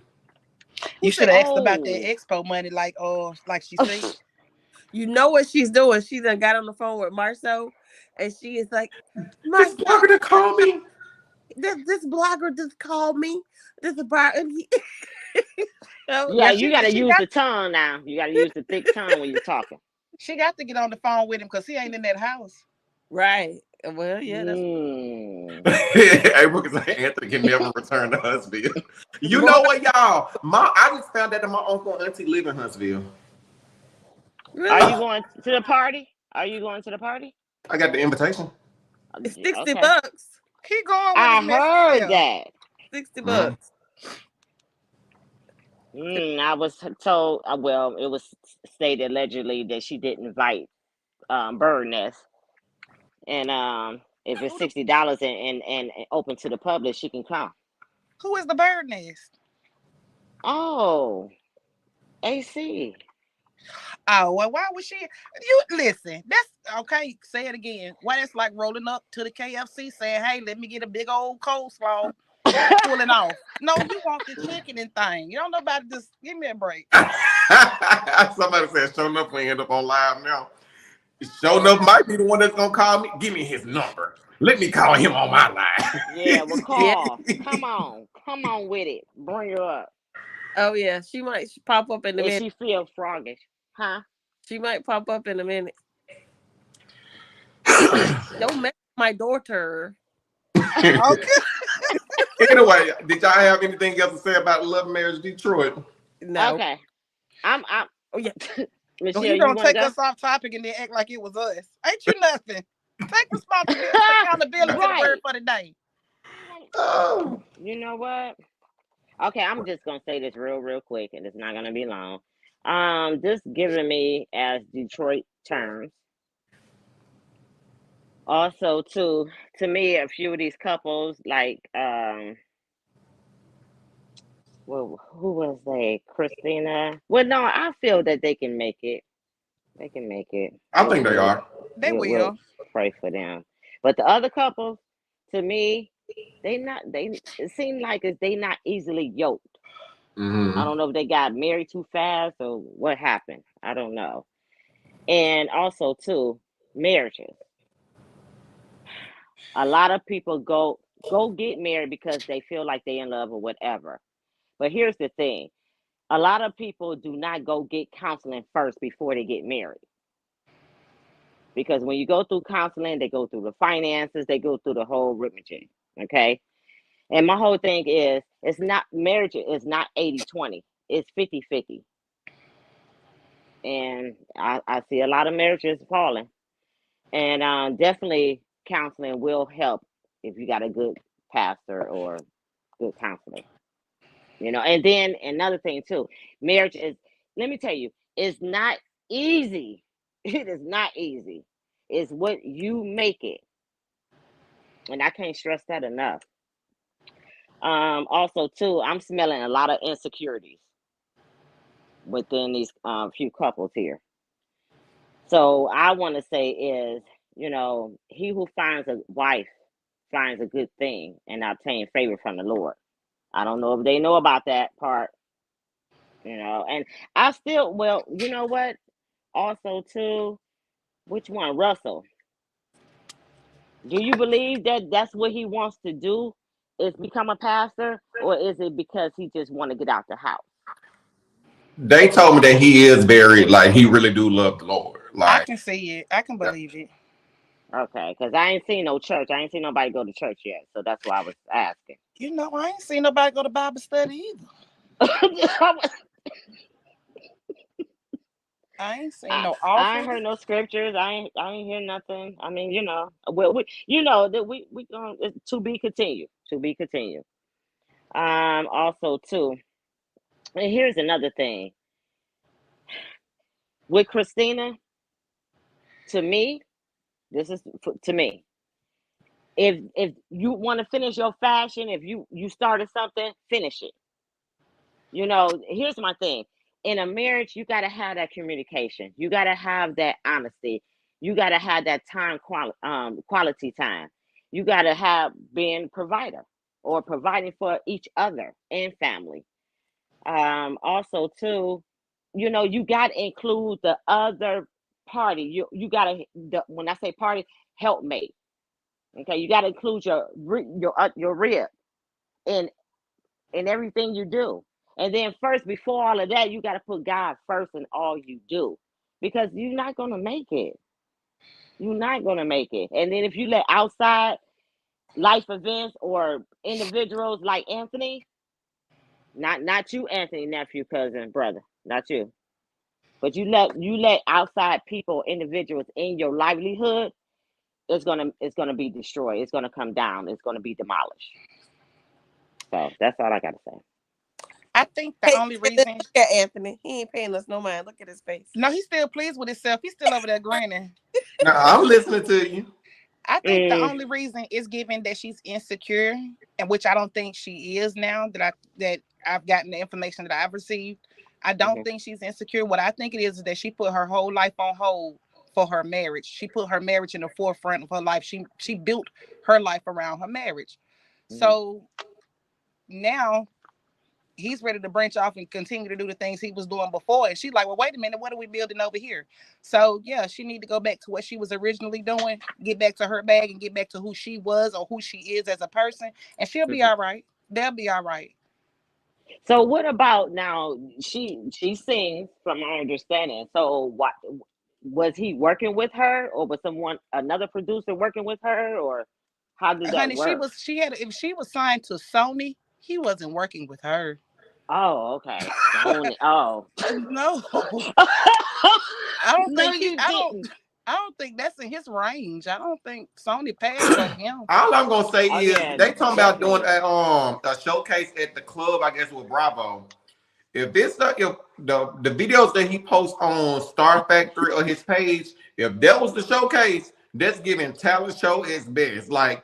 You should have asked Oh. about that expo money, like she said. You know what she's doing. She done got on the phone with Marceau, and she is like, This blogger to call me. This blogger just called me. This is and he. Yeah, you gotta use the tongue now. You gotta use the thick tongue when you're talking. She got to get on the phone with him because he ain't in that house. Right. Well, yeah. That's... April can say Anthony can never return to Huntsville. You know what, y'all? I just found out that my uncle and auntie live in Huntsville. Really? Are you going to the party? Are you going to the party? I got the invitation. It's $60. He going with I his heard that. $60. I was told. Well, it was stated allegedly that she did invite Bird Nest, and if it's $60 and open to the public, she can come. Who is the Bird Nest? Oh, AC. Oh, well, why would she? You listen. That's okay. Say it again. Why that's like rolling up to the KFC saying, "Hey, let me get a big old coleslaw." Pulling off. No, you want the chicken and thing. You don't know about this. Give me a break. Somebody said, "Show enough, we end up on live now." Show enough might be the one that's gonna call me. Give me his number. Let me call him on my line. Yeah, well, call. Come on with it. Bring her up. Oh yeah, she might pop up in a minute. She feel froggish, huh? She might pop up in a minute. Don't mess with my daughter. Okay. Anyway, did y'all have anything else to say about Love Marriage Detroit? No. Okay. I'm. Oh yeah. Michelle, You gonna take go? us off topic and then act like it was us? Ain't you nothing? Take responsibility, accountability to the word for the day. Oh. You know what? Okay, I'm just gonna say this real quick, and it's not gonna be long. Just giving me as Detroit terms. Also, to me, a few of these couples, like well, who was they? Christina. Well, no, I feel that they can make it. They can make it. I think they are. They will. We'll pray for them. But the other couples, to me, it seems like they not easily yoked. Mm-hmm. I don't know if they got married too fast or what happened. I don't know. And also too, marriages. A lot of people go get married because they feel like they're in love or whatever. But here's the thing. A lot of people do not go get counseling first before they get married. Because when you go through counseling, they go through the finances, they go through the whole rigmarole. Okay. And my whole thing is, it's not marriage is not 80-20. It's 50-50. And I see a lot of marriages falling. And definitely counseling will help if you got a good pastor or good counselor. And then another thing too, marriage is, let me tell you, it's not easy. It is not easy. It's what you make it. And I can't stress that enough. Also too, I'm smelling a lot of insecurities within these few couples here. So I want to say is, he who finds a wife finds a good thing and obtain favor from the Lord. I don't know if they know about that part, and I still, well, you know what? Also too, which one? Russell. Do you believe that that's what he wants to do, is become a pastor, or is it because he just want to get out the house? They told me that he is very, like, he really do love the Lord. I Like, can see it. I can believe it. Okay, because I ain't seen no church. I ain't seen nobody go to church yet, so that's why I was asking. I ain't seen nobody go to Bible study either. I ain't seen no I ain't offering. heard no scriptures. I ain't hear nothing. I mean, well, that we going to be continued. To be continued. Also too, and here's another thing with Christina. To me, this is to me. If you want to finish your fashion, if you started something, finish it. Here's my thing. In a marriage, you got to have that communication. You got to have that honesty. You got to have that quality time. You got to have being provider or providing for each other and family. Also, too, you got to include the other party. You got to, when I say party, helpmate. Okay, you got to include your rib in everything you do. And then first, before all of that, you got to put God first in all you do, because you're not going to make it. You're not going to make it. And then if you let outside life events or individuals like Anthony, not you, Anthony, nephew, cousin, brother, not you, but you let outside people, individuals in your livelihood, it's gonna be destroyed. It's gonna come down. It's gonna be demolished. So that's all I gotta say. I think the Hey, only look reason. at Anthony. He ain't paying us no mind. Look at his face. No, he's still pleased with himself. He's still over there grinning. now I'm listening to you. I think the Mm, only reason is given that she's insecure, and which I don't think she is now that I've gotten the information that I've received. I don't mhm, think she's insecure. What I think it is that she put her whole life on hold for her marriage. She put her marriage in the forefront of her life. She built her life around her marriage. mhm. So now he's ready to branch off and continue to do the things he was doing before. And she's like, well, wait a minute, what are we building over here? So yeah, she need to go back to what she was originally doing, get back to her bag and get back to who she was or who she is as a person. And she'll be Mhm. all right. They'll be all right. So what about now? She sings, from my understanding. So what, was he working with her, or was another producer working with her, or how did that Honey, work? if she was signed to Sony, he wasn't working with her. Oh, okay. Sony. Oh. No. I don't No, think he you didn't. I don't think that's in his range. I don't think Sony passed on him. All I'm gonna say Oh is yeah, they talking about doing definitely. a showcase at the club, I guess, with Bravo. If the videos that he posts on Star Factory or his page, if that was the showcase, that's giving talent show its best, like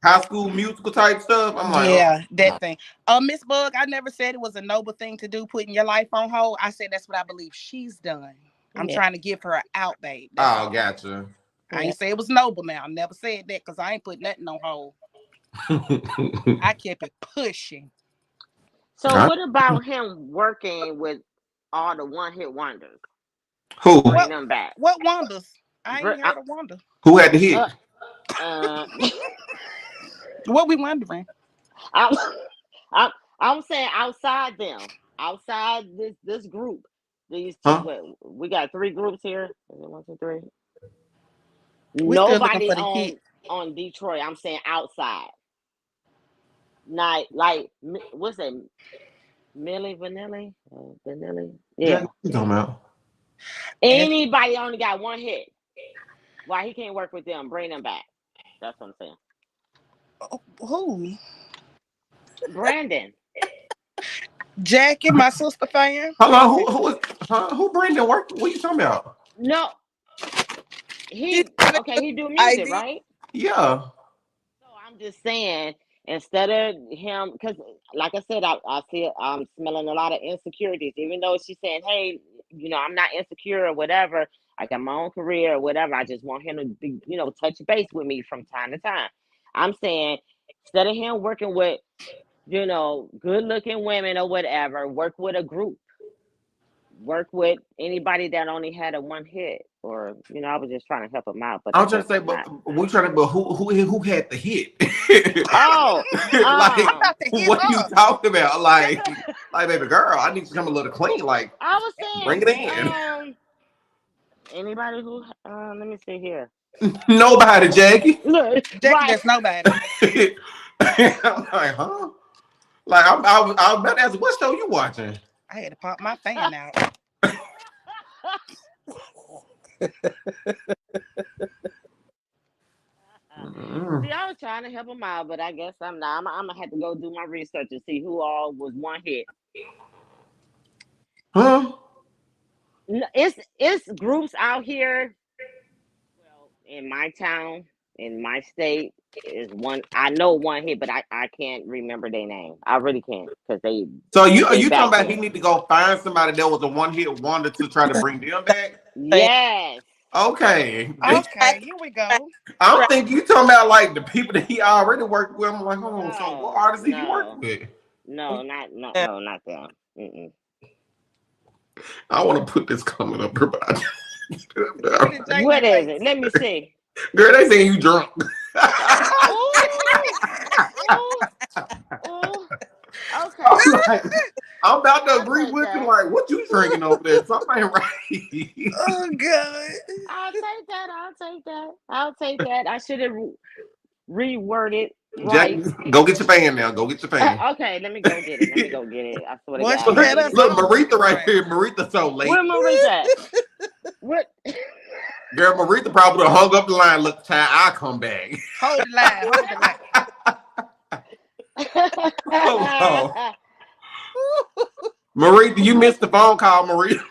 High School Musical type stuff. I'm like, oh, Yeah, that thing. Miss Bug, I never said it was a noble thing to do, putting your life on hold. I said that's what I believe she's done. I'm Yeah, trying to give her an out, babe. That's oh, all. gotcha. I yeah. ain't say it was noble now. I never said that because I ain't put nothing on hold. I kept it pushing. So what about him working with all the one hit wonders? Who? Bring What them back. what wonders? I Br- ain't I, heard of wonder. Who had the hit? uh, uh, What we wondering? I'm, I'm, I'm saying outside them, outside this group, these two. Huh? What, we got three groups here. Is it one, two, three? We still looking Nobody for the hit. on Detroit. I'm saying outside. Not like, what's that? Millie Vanilli? Vanilli? Jay, Yeah. what you talking about? And Anybody only got one hit. Why he can't work with them? Bring them back. That's what I'm saying. Who? Brandon. Jackie, my sister fan. Hold on, who Brandon work? What you talking about? No, He he got a okay. good He do music, idea. right? Yeah. So I'm just saying, instead of him, because like I said, I feel I'm smelling a lot of insecurities. Even though she's saying, "Hey, I'm not insecure or whatever. I got my own career or whatever. I just want him to be, touch base with me from time to time." I'm saying, instead of him working with, good looking women or whatever, work with a group. Work with anybody that only had a one hit, or I was just trying to help him out, but I I was trying guess to say, I'm but not. we trying to, but who had the hit? Oh, Like, I'm about to hit what you her. talking about? Like, baby girl, I need to come a little clean. Like, I was bring saying, it in. anybody who, let me see here. Nobody, Jackie. Look, Jackie, right. that's nobody. I'm like, huh? Like, I was about to ask, what show you watching? I had to pop my fan out. Mm. See, I was trying to help him out, but I guess I'm not. I'm gonna have to go do my research and see who all was one hit. Huh? It's groups out here. Well, in my town, in my state, is one. I know one hit, but I can't remember their name. I really can't because So you are they you talking back about he there. need to go find somebody that was a one hit wonder to try to bring them back? Yes. Okay. Okay, here we go. I'm thinking you talking about like the people that he already worked with. I'm like, hold on, so what No, artists did he work no, with? no, not no, no, not them. Mm-mm. I want to put this comment up here, but Look at What Jalen is face. it? Let me see. girl, they saying you drunk. Oh, oh, oh. Okay, I'm like, I'm about to I'll agree take with you. that. Like, what you drinking over there? Something ain't right. Oh God. I'll take that. I'll take that. I'll take that. I should have reworded Jack, right. go get your fan now. Go get your fan. Okay, let me go get it. Let me go get it. I swear to Well, God, she I had need us it. Look, all Maritha looking right crazy. here. Maritha so late. Where Marie's at? What? Girl, Maritha probably would have hung up the line. Look, child, I'll come back. Hold the line. Hold the line. Hold on. Maritha, you missed the phone call, Maritha.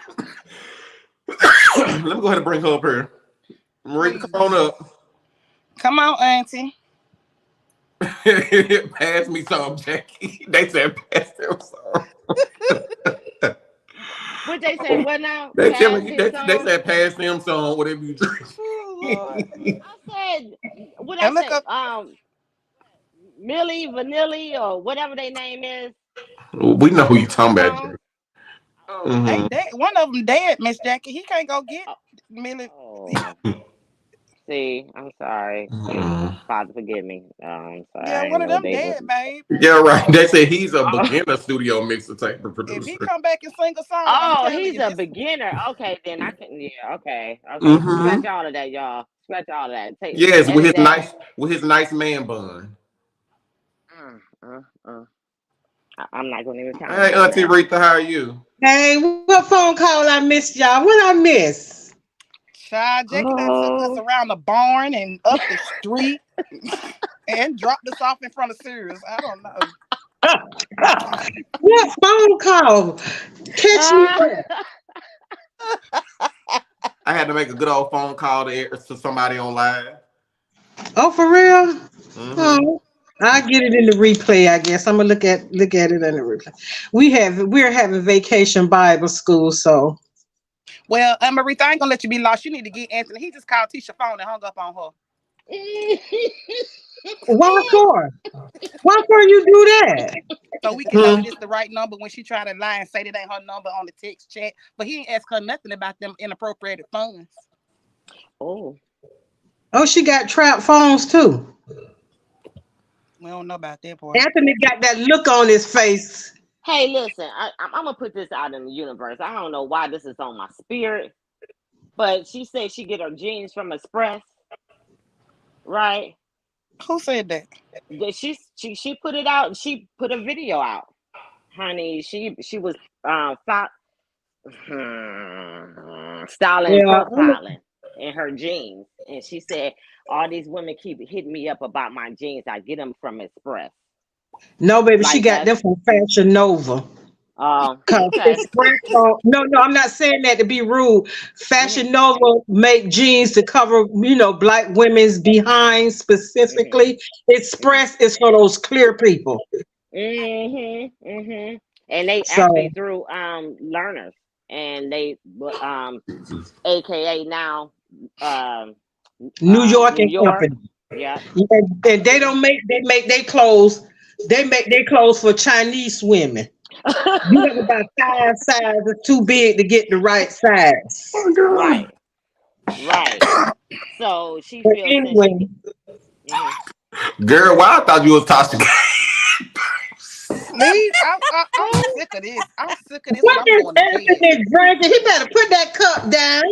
Let me go ahead and bring her up here. Maritha, come on Please. up. Come on, Auntie. Pass me some, Jackie. They said pass them some. What they say? What now? They Pass telling you his they song. said pass them some, whatever you drink. Oh Lord. I said, what I And look say? up. Millie, Vanilli, or whatever their name is. We know who you Pass his talking about, song. Jackie. Oh, They Mm-hmm. dead. One of them dead, Miss Jackie. He can't go get Millie. oh. See, I'm sorry. Mm-hmm. Father, forgive me. I'm sorry. Yeah, I one didn't of know them they was. dead, babe. Yeah, right. They said he's a Oh, beginner studio mixer type of If he producer. come back and sing a song, I'm oh, telling he's you, a this. beginner. Okay, then I can. Yeah. Okay. Okay. Scratch Mm-hmm. all of that, y'all. Scratch all of that. Take Yes, edit that. with his nice man bun. Mm, I'm not gonna even Hey, comment on Auntie that. Rita, how are you? Hey, what phone call I missed, y'all? What I miss? Child, Jackie done took us Oh, around the barn and up the street and dropped us off in front of Sirius. I don't know. What phone call? Catch me ah, up. I had to make a good old phone call to somebody on live. Oh, for real? Mm-hmm. Oh, I get it in the replay. I guess I'm gonna look at it in the replay. We're having vacation Bible school, so Well, Marita, I ain't gonna let you be lost. You need to get Anthony. He just called Tisha phone and hung up on her. why for? Why for you do that? So we can know Hmm. that it's the right number when she try to lie and say that ain't her number on the text chat. But he ain't ask her nothing about them inappropriated funds. oh. Oh, she got trap phones too. We don't know about that part. Anthony got that look on his face. Hey, listen. I'm gonna put this out in the universe. I don't know why this is on my spirit, but she said she get her jeans from Express, right? Who said that? She put it out. She put a video out, honey. She was styling Yeah, profiling in her jeans. And she said, all these women keep hitting me up about my jeans. I get them from Express. No, baby, she Like got that. them from Fashion Nova. Cause Okay. Express, no, I'm not saying that to be rude. Hmm. Fashion Nova make jeans to cover, black women's behind Hmm. specifically. Hmm. Express is for those clear people. And they actually So through learners, and they AKA now um New York New and York. Company. Yep. Yeah, and they Hmm. don't make they make their clothes. They make their clothes for Chinese women. You got about 5 sizes too big to get the right size. Oh God. Right. Right. So she But feels since she. anyway, Hmm. Girl, why I thought you was toxic. Me, I'm sick of this. I'm sick of this, and what I'm is going to bed. Anthony drinking? He better put that cup down.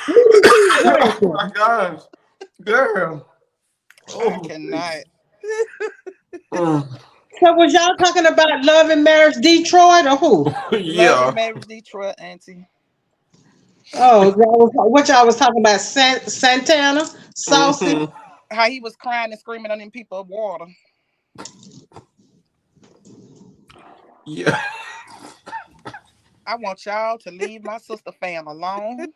What is he Oh drinking? my gosh. Girl. I Oh. cannot. Mm. So was y'all talking about Love and Marriage Detroit or who? Love and Yeah. Marriage Detroit, Auntie. Oh, what y'all was talking about? Santana, Saucy. Hmm. How he was crying and screaming on them people of water. Yeah. I want y'all to leave my sister fam alone.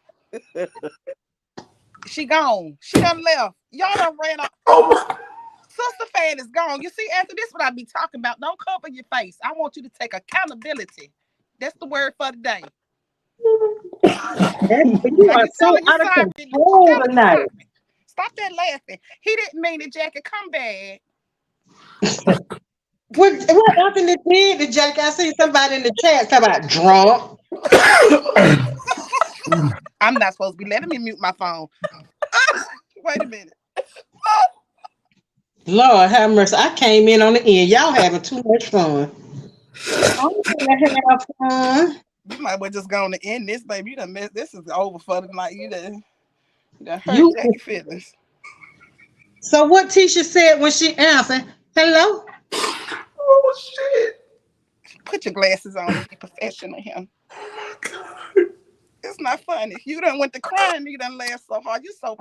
She gone. She done left. Y'all done ran off. Oh my. Sister fan is gone. You see, after this, what I be talking about. Don't cover your face. I want you to take accountability. That's the word for the day. You Now are you so telling you out of sorry. control Tell him you tonight. sorry. Stop that laughing. He didn't mean it, Jackie. Come back. What Anthony did to Jack? I see somebody in the chat talk about drunk. I'm not supposed to be letting me mute my phone. Wait a minute. Lord have mercy. I came in on the end. Y'all having too much fun. I'm gonna have fun. You might well just go on to end this, baby. You done messed. This is over for the night. You done hurt You. Jackie feelings. So what Tisha said when she answered, hello? Oh shit. Put your glasses on and be professional here. It's not funny. You done went to crying. You done laughed so hard. You so.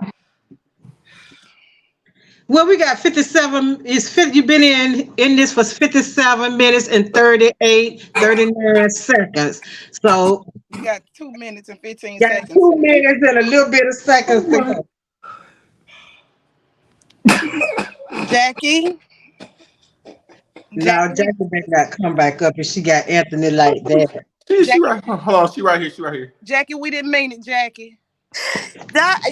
Well, we got 57. You've been in this for 57 minutes and 39 seconds. So You got 2 minutes and 15 got seconds. 2 minutes and a little bit of seconds to go. Jackie. Now Jackie. Jackie better not come back up if she got Anthony like that. She Jackie. right. Hold on. She right here. She right here. Jackie, we didn't mean it, Jackie.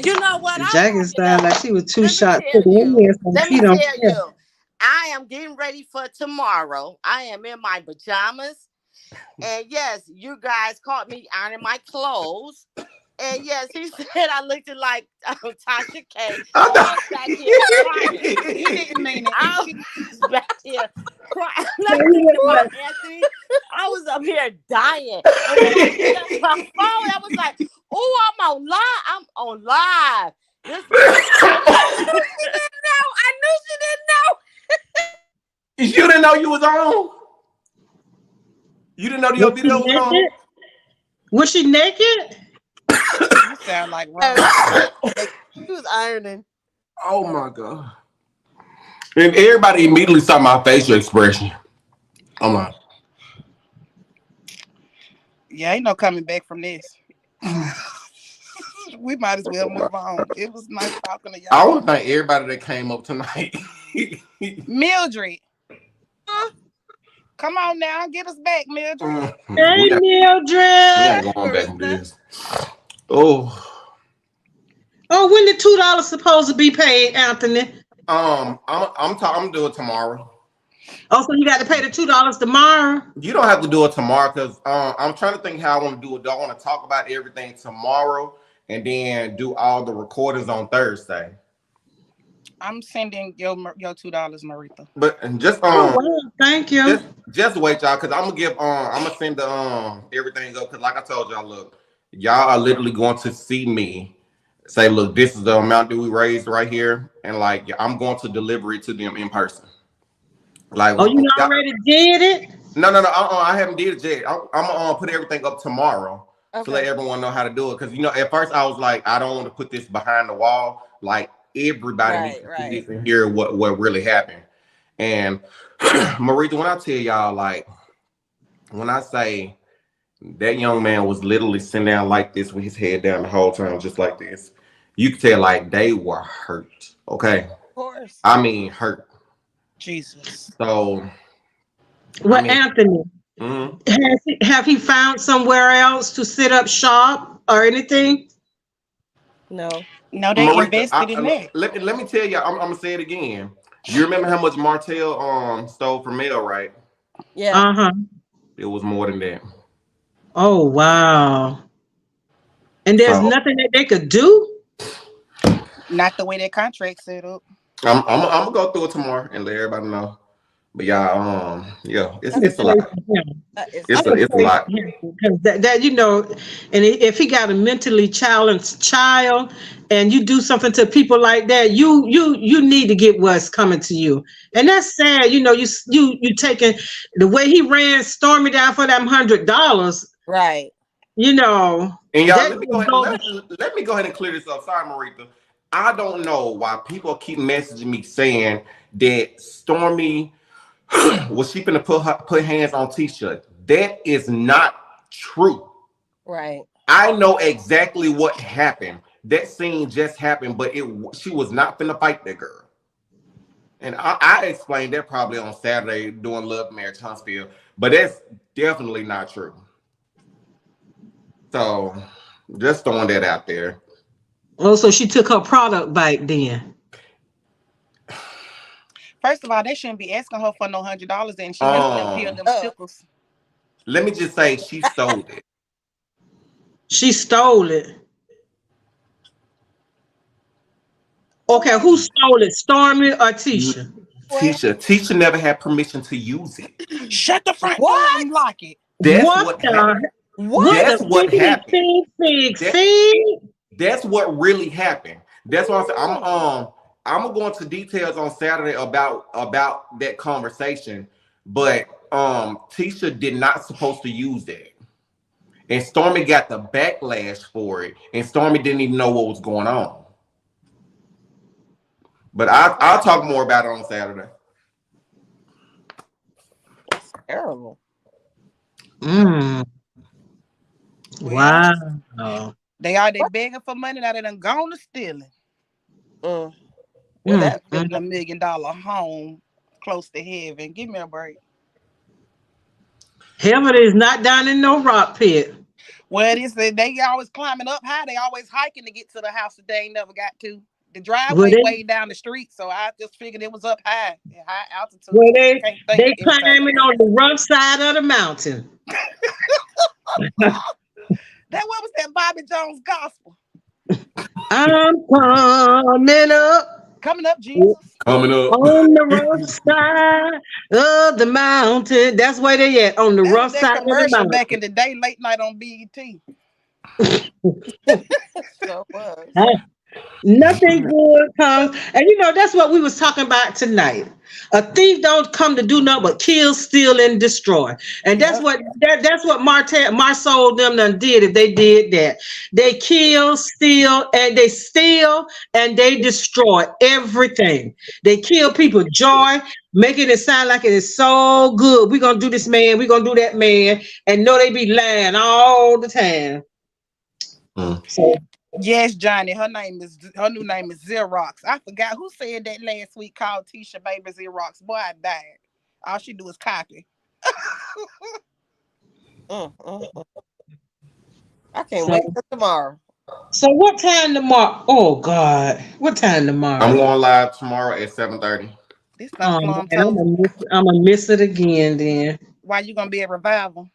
You know what? I'm Jackie cracking sounded like up. she was two Let me shots to tell the you. head, so Let she me don't tell care. you. I am getting ready for tomorrow. I am in my pajamas. And yes, you guys caught me ironing my clothes. And yes, he said I looked like Tasha K. I I was back here crying. He didn't mean it. I was back here crying. So Not he thinking looked about like, Anthony. I was up here dying. And when I picked up my phone, I was like, oh, I'm on live. I'm on live. This she didn't know. I knew she didn't know. You didn't know you was on? You didn't know your was she video was on? naked? Was she naked? You sound like Ron. She was ironing. Oh my god. And everybody immediately saw my facial expression. I'm like, Yeah, ain't no coming back from this. We might as well move on. It was nice talking to I y'all. want to thank everybody that came up tonight. Mildred, come on now, get us back, Mildred. Hey, we ain't Mildred. going back on this. Oh, Oh, when the $2 supposed to be paid, Anthony? I'm doing it tomorrow. Oh, so you got to pay the $2 tomorrow? You don't have to do it tomorrow because I'm trying to think how I want to do it. Do I want to talk about everything tomorrow and then do all the recordings on Thursday? I'm sending your $2, Marita. But and just Oh, wow. Thank you. just wait, y'all, because I'm gonna send the everything up because like I told y'all, look, y'all are literally going to see me say, look, this is the amount that we raised right here, and like I'm going to deliver it to them in person. Like, Oh, you y'all, already did it? no, I haven't did it yet. I'm gonna put everything up tomorrow. to let everyone know how to do it. Because at first I was like, I don't want to put this behind the wall. Like everybody needs to see this and hear what really happened. And Marita, when I tell y'all, like, when I say that young man was literally sitting down like this with his head down the whole time, just like this, you could tell like they were hurt. Okay. Of course. I mean, hurt. Jesus. So, well, Anthony, have he found somewhere else to sit up shop or anything? No, they Marita, invested in that. Let me tell you, I'm gonna say it again. You remember how much Martell stole from Mel, right? Yeah. It was more than that. Oh wow! And there's nothing that they could do. Not the way that contract set up. I'm gonna go through it tomorrow and let everybody know. But y'all, it's a lot. It's a lot. Because that and if he got a mentally challenged child, and you do something to people like that, you need to get what's coming to you, and that's sad. You taking the way he ran Stormy down for them $100, right? And y'all, let me go ahead and clear this up. Sorry, Marita. I don't know why people keep messaging me saying that Stormy was she finna put hands on Tisha. That is not true. Right. I know exactly what happened. That scene just happened, but she was not finna fight that girl. And I explained that probably on Saturday doing Love Marriage Huntsville, but that's definitely not true. So just throwing that out there. Oh, so she took her product back then. First of all, they shouldn't be asking her for no $100, and she has to peel them stickers. Let me just say, she stole it. She stole it. Okay, who stole it? Stormy or Tisha? Tisha never had permission to use it. Shut the front door and lock it. That's what happened. That's what happened. That's what really happened. That's why I said I'm gonna go into details on Saturday about that conversation. But Tisha did not supposed to use that. And Stormy got the backlash for it. And Stormy didn't even know what was going on. But I'll talk more about it on Saturday. That's terrible. Wow. They begging for money, now they done gone to stealing. Well, that's living $1 million home close to heaven. Give me a break. Heaven is not down in no rock pit. Well, they always climbing up high. They always hiking to get to the house that they ain't never got to. The driveway way down the street, so I just figured it was up high altitude. Well, they climbing on the rough side of the mountain. What was that Bobby Jones gospel? I'm coming up, Jesus. Coming up on the rough side of the mountain. That's where they at, on the rough side of the mountain. Back in the day, late night on BET. So was. Nothing good comes, and that's what we was talking about tonight. A thief don't come to do nothing but kill, steal, and destroy. And that's what Marcel them done did. If they did that, they kill, steal, and they destroy everything. They kill people joy, making it sound like it is so good. We're gonna do this, man. We're gonna do that, man. And no, they be lying all the time. So. Yes, Johnny. Her new name is Xerox. I forgot who said that last week. Called Tisha baby Xerox. Boy, I died. All she do is copy. I can't wait for tomorrow. So what time tomorrow? Oh God, what time tomorrow? I'm going live tomorrow at 7:30. I'm gonna miss it again then. Why you gonna be at Revival?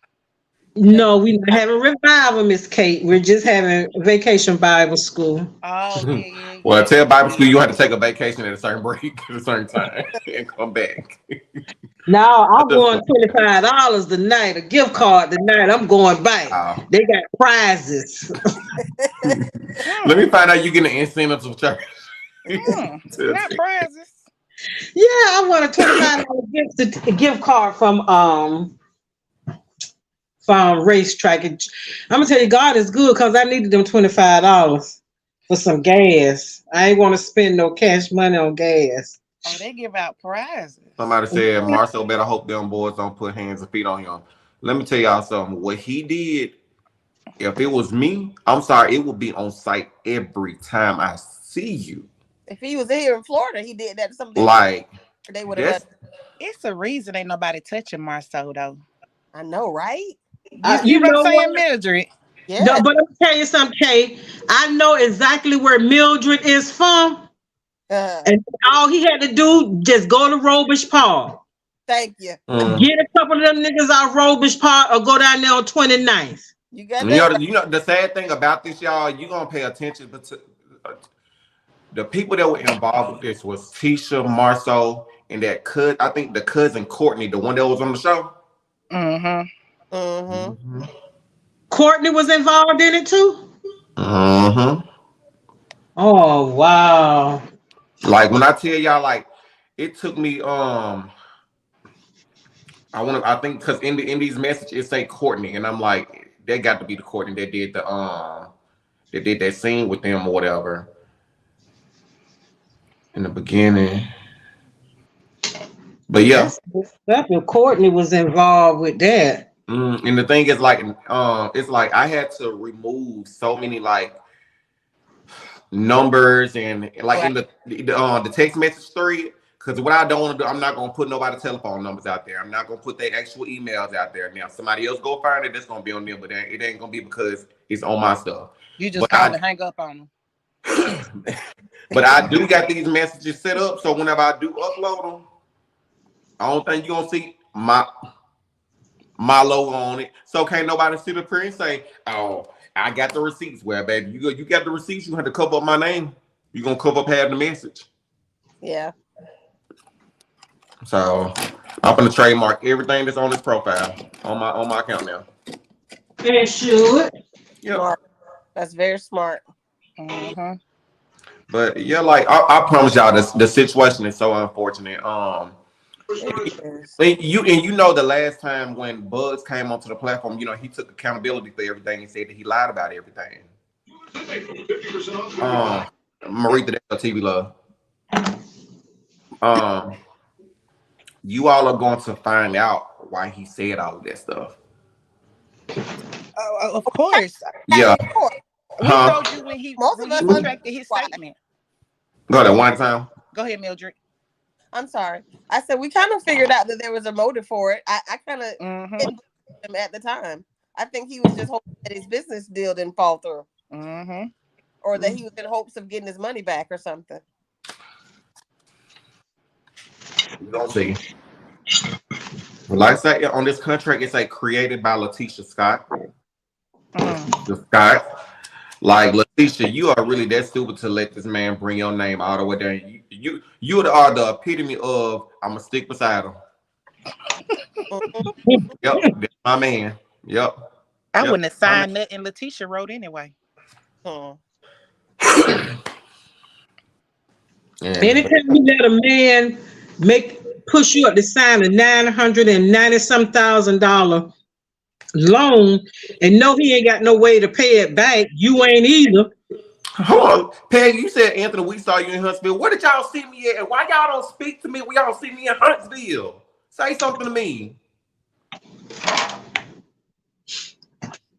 No, we're not having Revival, Miss Kate. We're just having Vacation Bible School. Oh, yeah. Well, tell Bible school you have to take a vacation at a certain break at a certain time and come back. No, I'm going $25 tonight, a gift card tonight. I'm going back. They got prizes. Let me find out you getting the incentives of church. Not prizes. Yeah, I want a $25 gift card from farm racetrack. I'm gonna tell you, God is good because I needed them $25 for some gas. I ain't want to spend no cash money on gas. Oh, they give out prizes. Somebody said Marcel better hope them boys don't put hands and feet on him. Let me tell y'all something. What he did, if it was me, I'm sorry, it would be on site every time I see you. If he was here in Florida, he did that to something. Like, they would have. It's a reason ain't nobody touching Marceau though. I know, right? You know what I'm saying, Mildred? Yeah. No, but I'm tell you something, Kay. I know exactly where Mildred is from. And all he had to do, just go to Robish Park. Thank you. Get a couple of them niggas out Robish Park or go down there on 29th. You got that. You know the sad thing about this, y'all, you gonna pay attention, but the people that were involved with this was Tisha, Marceau, and that I think the cousin Courtney, the one that was on the show. Courtney was involved in it too? Oh wow. Like when I tell y'all, like it took me I think because in these messages it say Courtney, and I'm like, that got to be the Courtney that did that scene with them or whatever in the beginning. But yeah, that's when Courtney was involved with that. And the thing is, like, it's like I had to remove so many like numbers and like in the text message thread, because what I don't want to do, I'm not gonna put nobody's telephone numbers out there. I'm not gonna put their actual emails out there. Now, somebody else go find it, that's gonna be on them, but it ain't gonna be because it's on my stuff. You just got to hang up on them. But I do got these messages set up, so whenever I do upload them, I don't think you're gonna see my logo on it. So can't nobody sit up here and say, "Oh, I got the receipts." Well, baby, you got the receipts. You have to cover up my name. You're gonna cover up half the message. Yeah. So I'm gonna trademark everything that's on this profile on my account now. It should. Yeah. That's very smart. But yeah, like I promise y'all, the situation is so unfortunate. You know the last time when Bugs came onto the platform, you know, he took accountability for everything and said that he lied about everything. Marita, that's your TV love. You all are going to find out why he said all of that stuff. Of course. Yeah. We told you when he retracted his statement. Go ahead, one time. Go ahead, Mildred. I'm sorry. I said we kind of figured out that there was a motive for it. I kind of him at the time. I think he was just hoping that his business deal didn't fall through, or that he was in hopes of getting his money back or something. We don't see. Like I said, on this contract, it's like created by Letitia Scott. Scott. Like, Letitia, you are really that stupid to let this man bring your name all the way there. You are the epitome of I'm gonna stick beside him. Yep, that's my man. Yep. I wouldn't have signed nothing Letitia wrote anyway. Anytime you let a man push you up to sign a $990,000 loan and know he ain't got no way to pay it back, you ain't either. Hold on, Peggy, you said, Anthony, we saw you in Huntsville. Where did y'all see me at? And why y'all don't speak to me when y'all see me in Huntsville? Say something to me.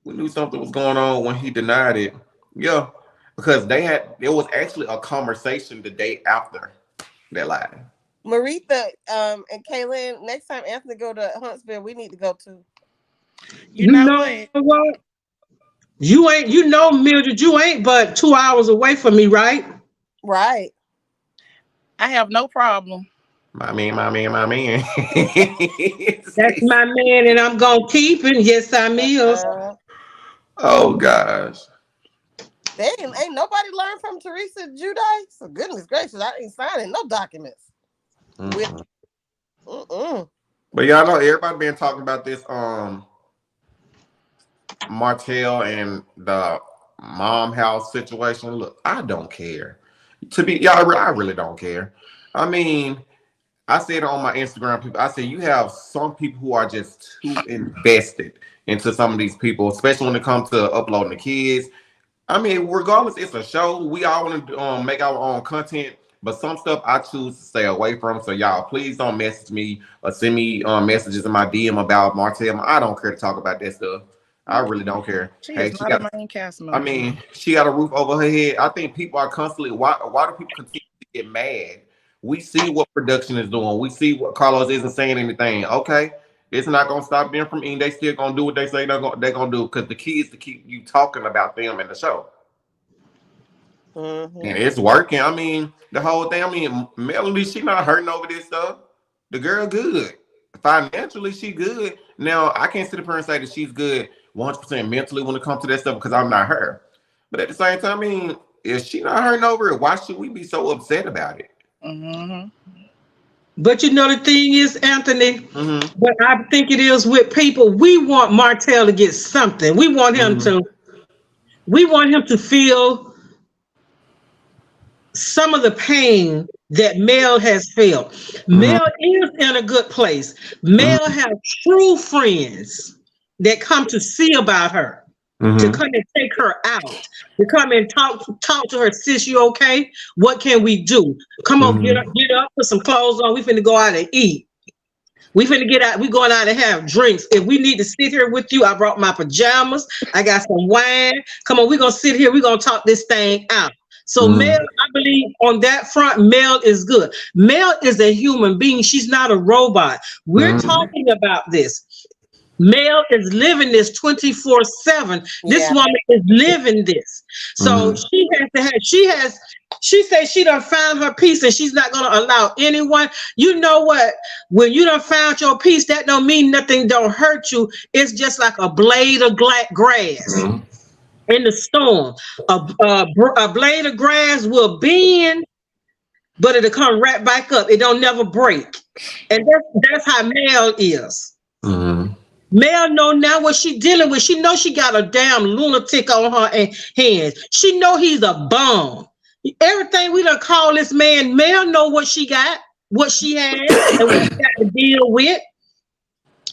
We knew something was going on when he denied it. Yeah, because there was actually a conversation the day after that lie. Maritha and Kaylin, next time Anthony go to Huntsville, we need to go too. You know what? You ain't, Mildred, you ain't but 2 hours away from me, right? Right. I have no problem. My man. That's my man, and I'm gonna keep him. Yes, I is. Oh gosh. Ain't nobody learned from Teresa Giudice? So goodness gracious, I ain't signing no documents. But y'all know everybody been talking about this Martell and the mom house situation. Look, I don't care. I really don't care. I mean, I said on my Instagram, people, I said you have some people who are just too invested into some of these people, especially when it comes to uploading the kids. I mean, regardless, it's a show. We all want to make our own content, but some stuff I choose to stay away from. So y'all, please don't message me or send me messages in my DM about Martell. I don't care to talk about that stuff. I really don't care. She Hey, is she not a got. main cast I member. mean, she got a roof over her head. I think people are constantly. Why do people continue to get mad? We see what production is doing. We see what Carlos isn't saying anything. Okay, it's not gonna stop them from eating. They still gonna do what they say they're gonna do because the key is to keep you talking about them in the show. Mm-hmm. And it's working. I mean, the whole thing. I mean, Melody, she not hurting over this stuff. The girl good. Financially, she good. Now, I can't sit up here and say that she's good 100% mentally when it comes to that stuff because I'm not her. But at the same time, I mean, if she not hurting over it, why should we be so upset about it? Mm-hmm. But you know the thing is, Anthony, Mm-hmm. what I think it is with people, we want Martell to get something. Mm-hmm. We want him to feel some of the pain that Mel has felt. Mel is in a good place. Mel Mm-hmm. has true friends that come to see about her, to Mm-hmm. come and take her out, to come and talk to her. Sis, you okay? What can we do? Come on, Mm-hmm. get up, put some clothes on. We finna go out and eat. We finna get out. We going out and have drinks. If we need to sit here with you, I brought my pajamas. I got some wine. Come on, we gonna sit here. We gonna talk this thing out. So Mel, Mm-hmm. I believe on that front, Mel is good. Mel is a human being. She's not a robot. We're Mm-hmm. talking about this. Mel is living this 24/7. This Yeah. woman is living this. So she says she done found her peace and she's not gonna allow anyone. You know what? When you done found your peace, that don't mean nothing don't hurt you. It's just like a blade of grass Mm-hmm. in the storm. A blade of grass will bend, but it'll come right back up. It don't never break. And that's how Mel is. Mm-hmm. Mel know now what she dealing with. She know she got a damn lunatic on her hands. She know he's a bum. Everything we done call this man, Mel know what she got, what she has, and what she got to deal with.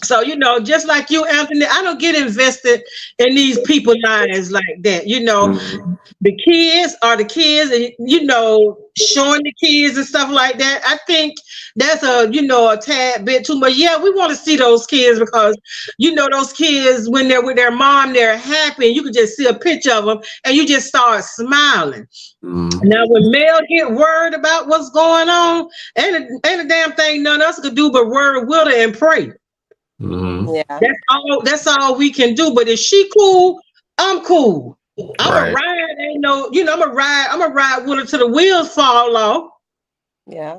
So, you know, just like you, Anthony, I don't get invested in these people's lives like that. You know, Mm-hmm. the kids are the kids, and, you know, showing the kids and stuff like that. I think that's a tad bit too much. Yeah, we want to see those kids because, you know, those kids, when they're with their mom, they're happy. And you can just see a picture of them and you just start smiling. Mm-hmm. Now, when Mel get word about what's going on, ain't a damn thing none of us could do but word with her and pray. Mm-hmm. Yeah. That's all we can do. But if she cool, I'm cool. I'm a Right. ride, I'm a ride with her till the wheels fall off, Yeah.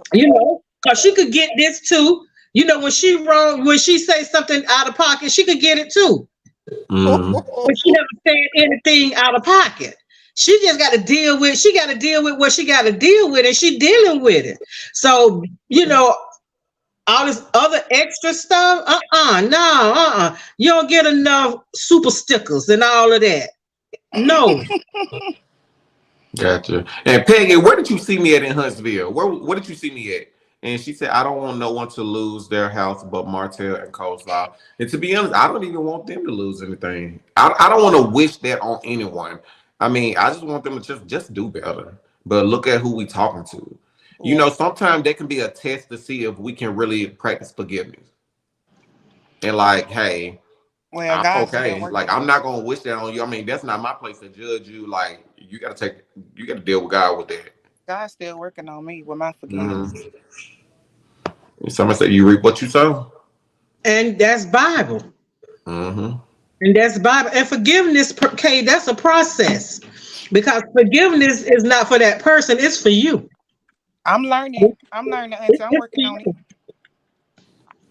cause she could get this too. When she say something out of pocket, she could get it too. Mm-hmm. But she never said anything out of pocket. She just got to deal with what she got to deal with, and she dealing with it. So, all this other extra stuff, you don't get enough super stickers and all of that. No. Gotcha. And Peggy, where did you see me at in Huntsville? Where did you see me at? And she said, I don't want no one to lose their house but Martell and Coleslaw. And to be honest, I don't even want them to lose anything. I don't want to wish that on anyone. I mean, I just want them to just do better. But look at who we talking to. Yeah. Sometimes that can be a test to see if we can really practice forgiveness. And like, hey, Well, I'm God's still okay. Like, working. I'm not gonna wish that on you. I mean, that's not my place to judge you. Like, you gotta deal with God with that. God's still working on me with my forgiveness. Mm-hmm. Somebody said you reap what you sow. And that's Bible. Mm-hmm. And that's Bible. And forgiveness, okay, that's a process. Because forgiveness is not for that person, it's for you. I'm learning, Auntie. I'm working on it.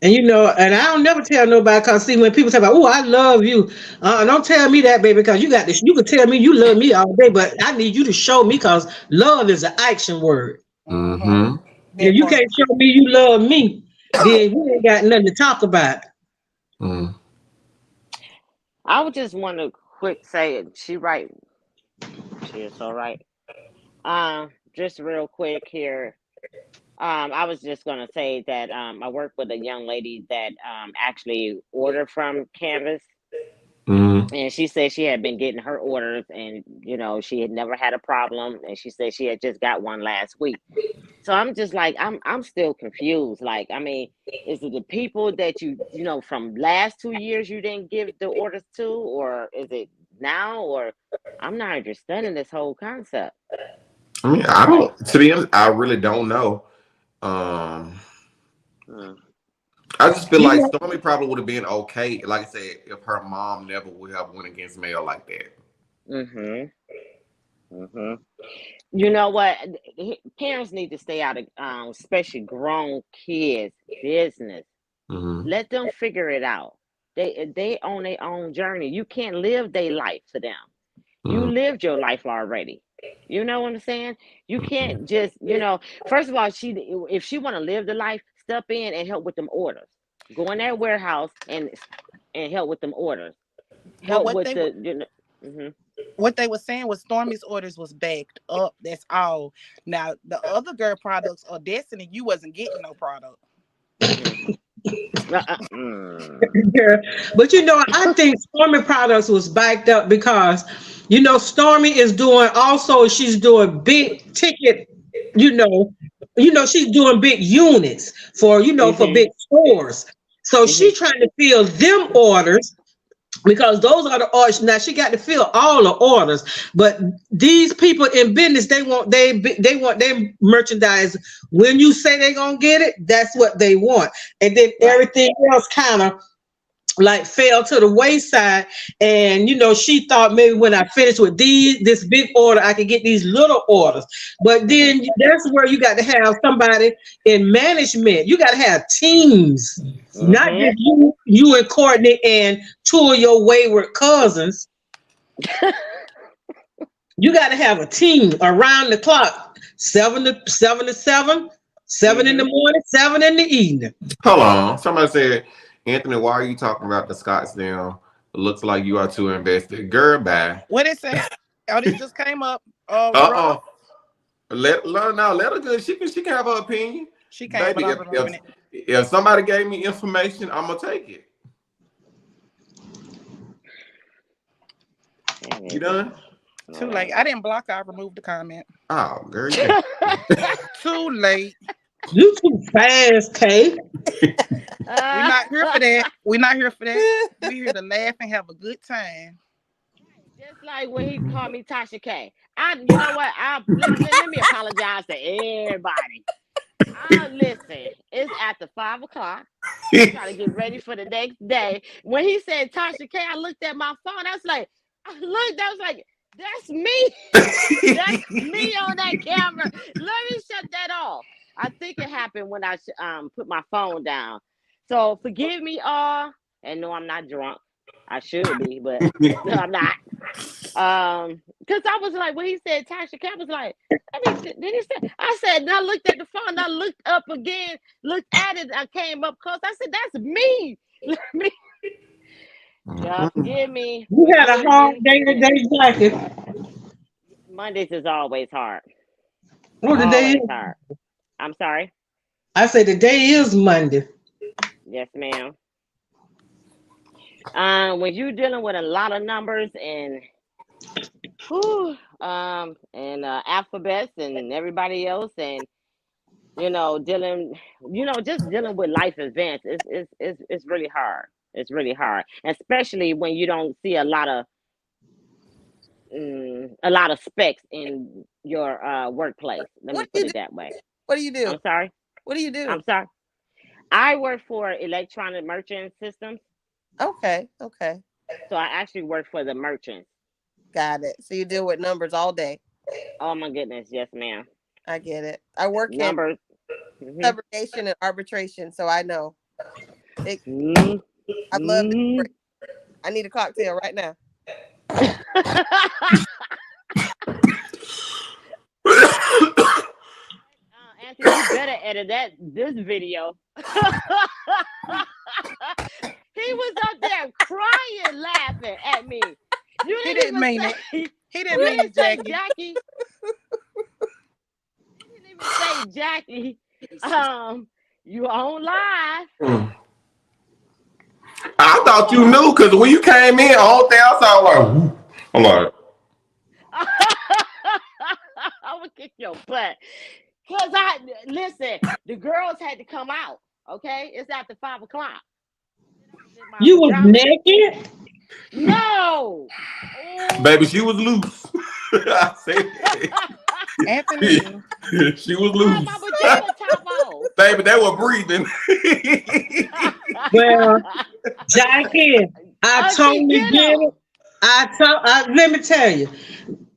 And and I don't never tell nobody, because see, when people say about, oh, I love you, don't tell me that, baby, because you got this. You can tell me you love me all day, but I need you to show me, because love is an action word. Mm-hmm. Mm-hmm. If you can't show me you love me, then we ain't got nothing to talk about. Mm-hmm. I would just want to quick say it. She right. She is so right. Just real quick here. I was just gonna say that I work with a young lady that actually ordered from Canvas, Mm-hmm. and she said she had been getting her orders, and she had never had a problem, and she said she had just got one last week. So I'm just like, I'm still confused. Like, I mean, is it the people that from last 2 years you didn't give the orders to, or is it now, or I'm not understanding this whole concept. I mean, I don't. To be honest, I really don't know. Um, Mm, I just feel You like know, Stormy probably would have been okay, like I said, if her mom never would have went against Mel like that. mhm. Mhm. You know what? Parents need to stay out of, especially grown kids' business. Mm-hmm. Let them figure it out. They on their own journey. You can't live their life for them. You Mm-hmm. lived your life already. You know what I'm saying? You can't just, first of all, if she want to live the life, step in and help with them orders. Go in that warehouse and help with them orders. Well, Help with the. what they were saying was Stormy's orders was backed up. That's all. Now the other girl products or Destiny, you wasn't getting no product. Mhm. Mm. yeah. But I think Stormy Products was backed up because Stormy is doing also she's doing big ticket, you know, she's doing big units for Mhm. big stores. So she Mhm. trying to fill them orders because those are the orders. Now she got to fill all the orders, but these people in business they want their merchandise when you say they're gonna get it. That's what they want, and then Right. everything else kind of like fell to the wayside. And she thought maybe when I finish with this big order I could get these little orders, but Mhm. then that's where you got to have somebody in management. You got to have teams, not Mhm. just you and Courtney and two of your wayward cousins. You got to have a team around the clock, 7 to 7, 7 in the Mhm. morning, 7 in the evening. Hold on. Somebody said, Anthony, why are you talking about the Scottsdale? It looks like you are too invested. Girl, bye. What it say? Oh, this just came up. Rob, Uh-uh. Let her good. She can have her opinion. she came, but Baby, I'm if removing if it. if somebody gave me information, I'm gonna take it. Damn You it. done? Too Hold late. I on. didn't block her. I removed the comment. Oh, girl, you can. Too late. You too fast, Kay. We're Ah, not here for that. We're not here for that. We're here to laugh and have a good time. just like when he called me Tasha K. You know what? Let me apologize to everybody. I listen. It's after 5 o'clock. I'm trying to get ready for the next day. When he said Tasha K, I looked at my phone. I was like, that's me. That's me on that camera. Let me shut that off. I think it happened when I put my phone down. So forgive me all. And no, I'm not drunk. I should be, but I'm not. Because I was like, when he said Tasha K, I was like, did he say? I said, and I looked at the phone, I looked up again, looked at it, I came up close. I said, that's me. Let me, y'all, forgive me, You had a forgive hard me, day forgive today, me. Jackie. Mondays is always hard, Oh, the day always is. hard. I'm sorry. I say the day is Monday. Yes, ma'am. When you're dealing with a lot of numbers and alphabets and everybody else, and just dealing with life events, it's really hard. It's really hard, especially when you don't see a lot of specs in your workplace. Let me What do put you do? it that way. What do you do? I'm sorry. What do you I'm do? sorry. I work for electronic merchant systems, Okay, okay, so I actually work for the merchants. got it. So you deal with numbers all day. Oh my goodness, yes, ma'am. I get it. I work in Numbers. Hmm. subrogation and arbitration, so I know. It, Hmm. I love this Hmm. break. I need a cocktail right now. Anthony, you better edit this video. He was up there crying, laughing at me. You He He didn't didn't even mean it. say He you didn't mean didn't it, say Jackie. Jackie. You didn't even say Jackie. You on live. I thought you knew because when you came in, all thing I saw like, whoop. I'm like, I would kick your butt. Cause listen, the girls had to come out. Okay, it's after 5 o'clock. You was naked? No. baby, she was loose. I said, Anthony, she was Why loose. my pajama top on? Baby, they were breathing. Well, Jackie, I Auntie, totally get get 'em. it. Let me tell you,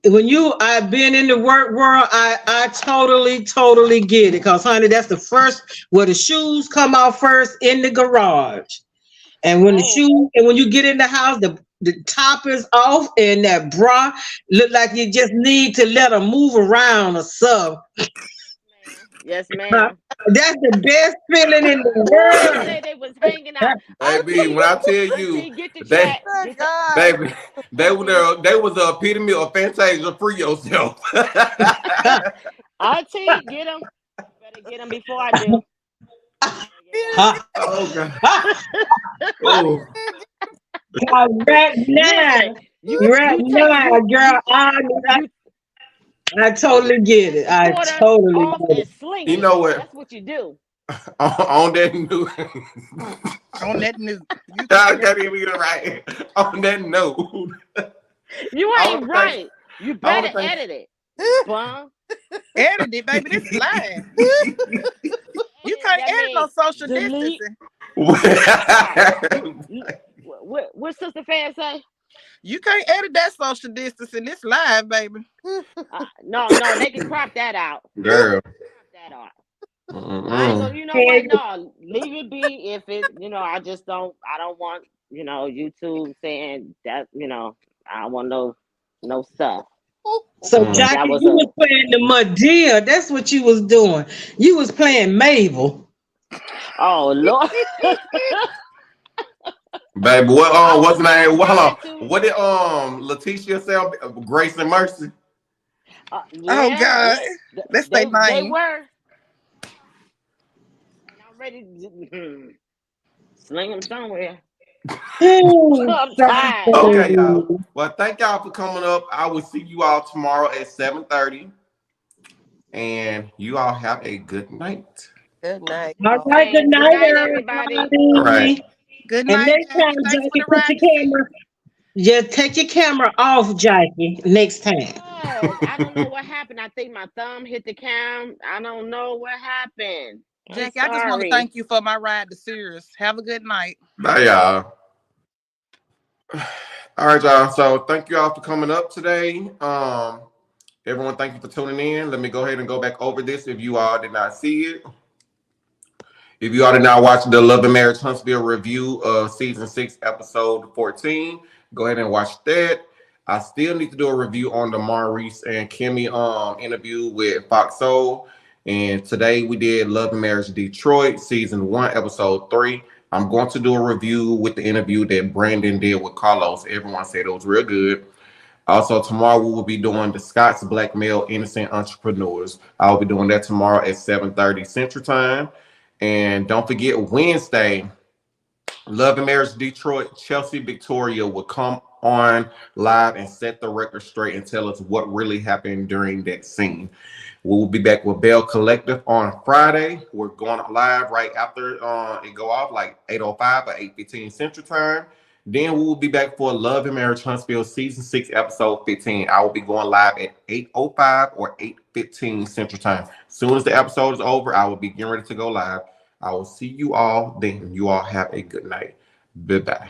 when I've been in the work world, I totally get it. Cause honey, that's the first where the shoes come out first in the garage. And when when you get in the house, the top is off and that bra look like you just need to let them move around or something. Yes, ma'am. That's the best feeling in the They world. say they was hanging out. Baby, when I tell you, Get the they, chat. baby, they was the epitome of Fantasia. Free yourself. Auntie, get them. Better get them before I do. Oh God. Oh. Right now, girl, I totally get it. I totally get it. Sling You know what? That's what you do. On that note, on that note, I can't even get it right. On that note, you ain't right. You better edit it. Bum. Edit it, baby. This is live. You can't edit on social distancing. What Sister Fan say? You can't edit that social distancing. This live, baby. No, they can crop that out. Girl. Crop that out. I ain't gonna, you know what? No, leave it be. If it, I just don't. I don't want, YouTube saying that. I don't want no stuff. So Jackie, you was playing the Madea. That's what you was doing. You was playing Mabel. Oh Lord. Baby, what's the name? Hold on. What did Letitia say? Grace and Mercy. Oh God, that's their name. They were. I'm ready to sling them somewhere. I'm tired. Okay, y'all. Well, thank y'all for coming up. I will see you all tomorrow at 7:30. And you all have a good night. Good night. All right, good night, everybody. All right. Good night. And next time, Jackie, put your camera. Just take your camera off, Jackie, next time. I don't know what happened. I think my thumb hit the cam. I don't know what happened. Jackie, I just want to thank you for my ride to Sirius. Have a good night. Bye, y'all. All right, y'all. So thank you all for coming up today. Everyone, thank you for tuning in. Let me go ahead and go back over this if you all did not see it. If you all did not watch the Love and Marriage Huntsville review of season 6, episode 14, go ahead and watch that. I still need to do a review on the Maurice and Kimmy interview with Fox Soul. And today we did Love and Marriage Detroit, season 1, episode 3. I'm going to do a review with the interview that Brandon did with Carlos. Everyone said it was real good. Also, tomorrow we will be doing the Scots Blackmail Innocent Entrepreneurs. I'll be doing that tomorrow at 7:30 Central Time. And don't forget, Wednesday, Love and Marriage Detroit, Chelsea Victoria will come on live and set the record straight and tell us what really happened during that scene. We'll be back with Bell Collective on Friday. We're going live right after it go off, like 8:05 or 8:15 Central Time. Then we will be back for Love and Marriage Huntsville season 6, episode 15. I will be going live at 8:05 or 8:15 Central Time. As soon as the episode is over, I will be getting ready to go live. I will see you all then. You all have a good night. Bye-bye.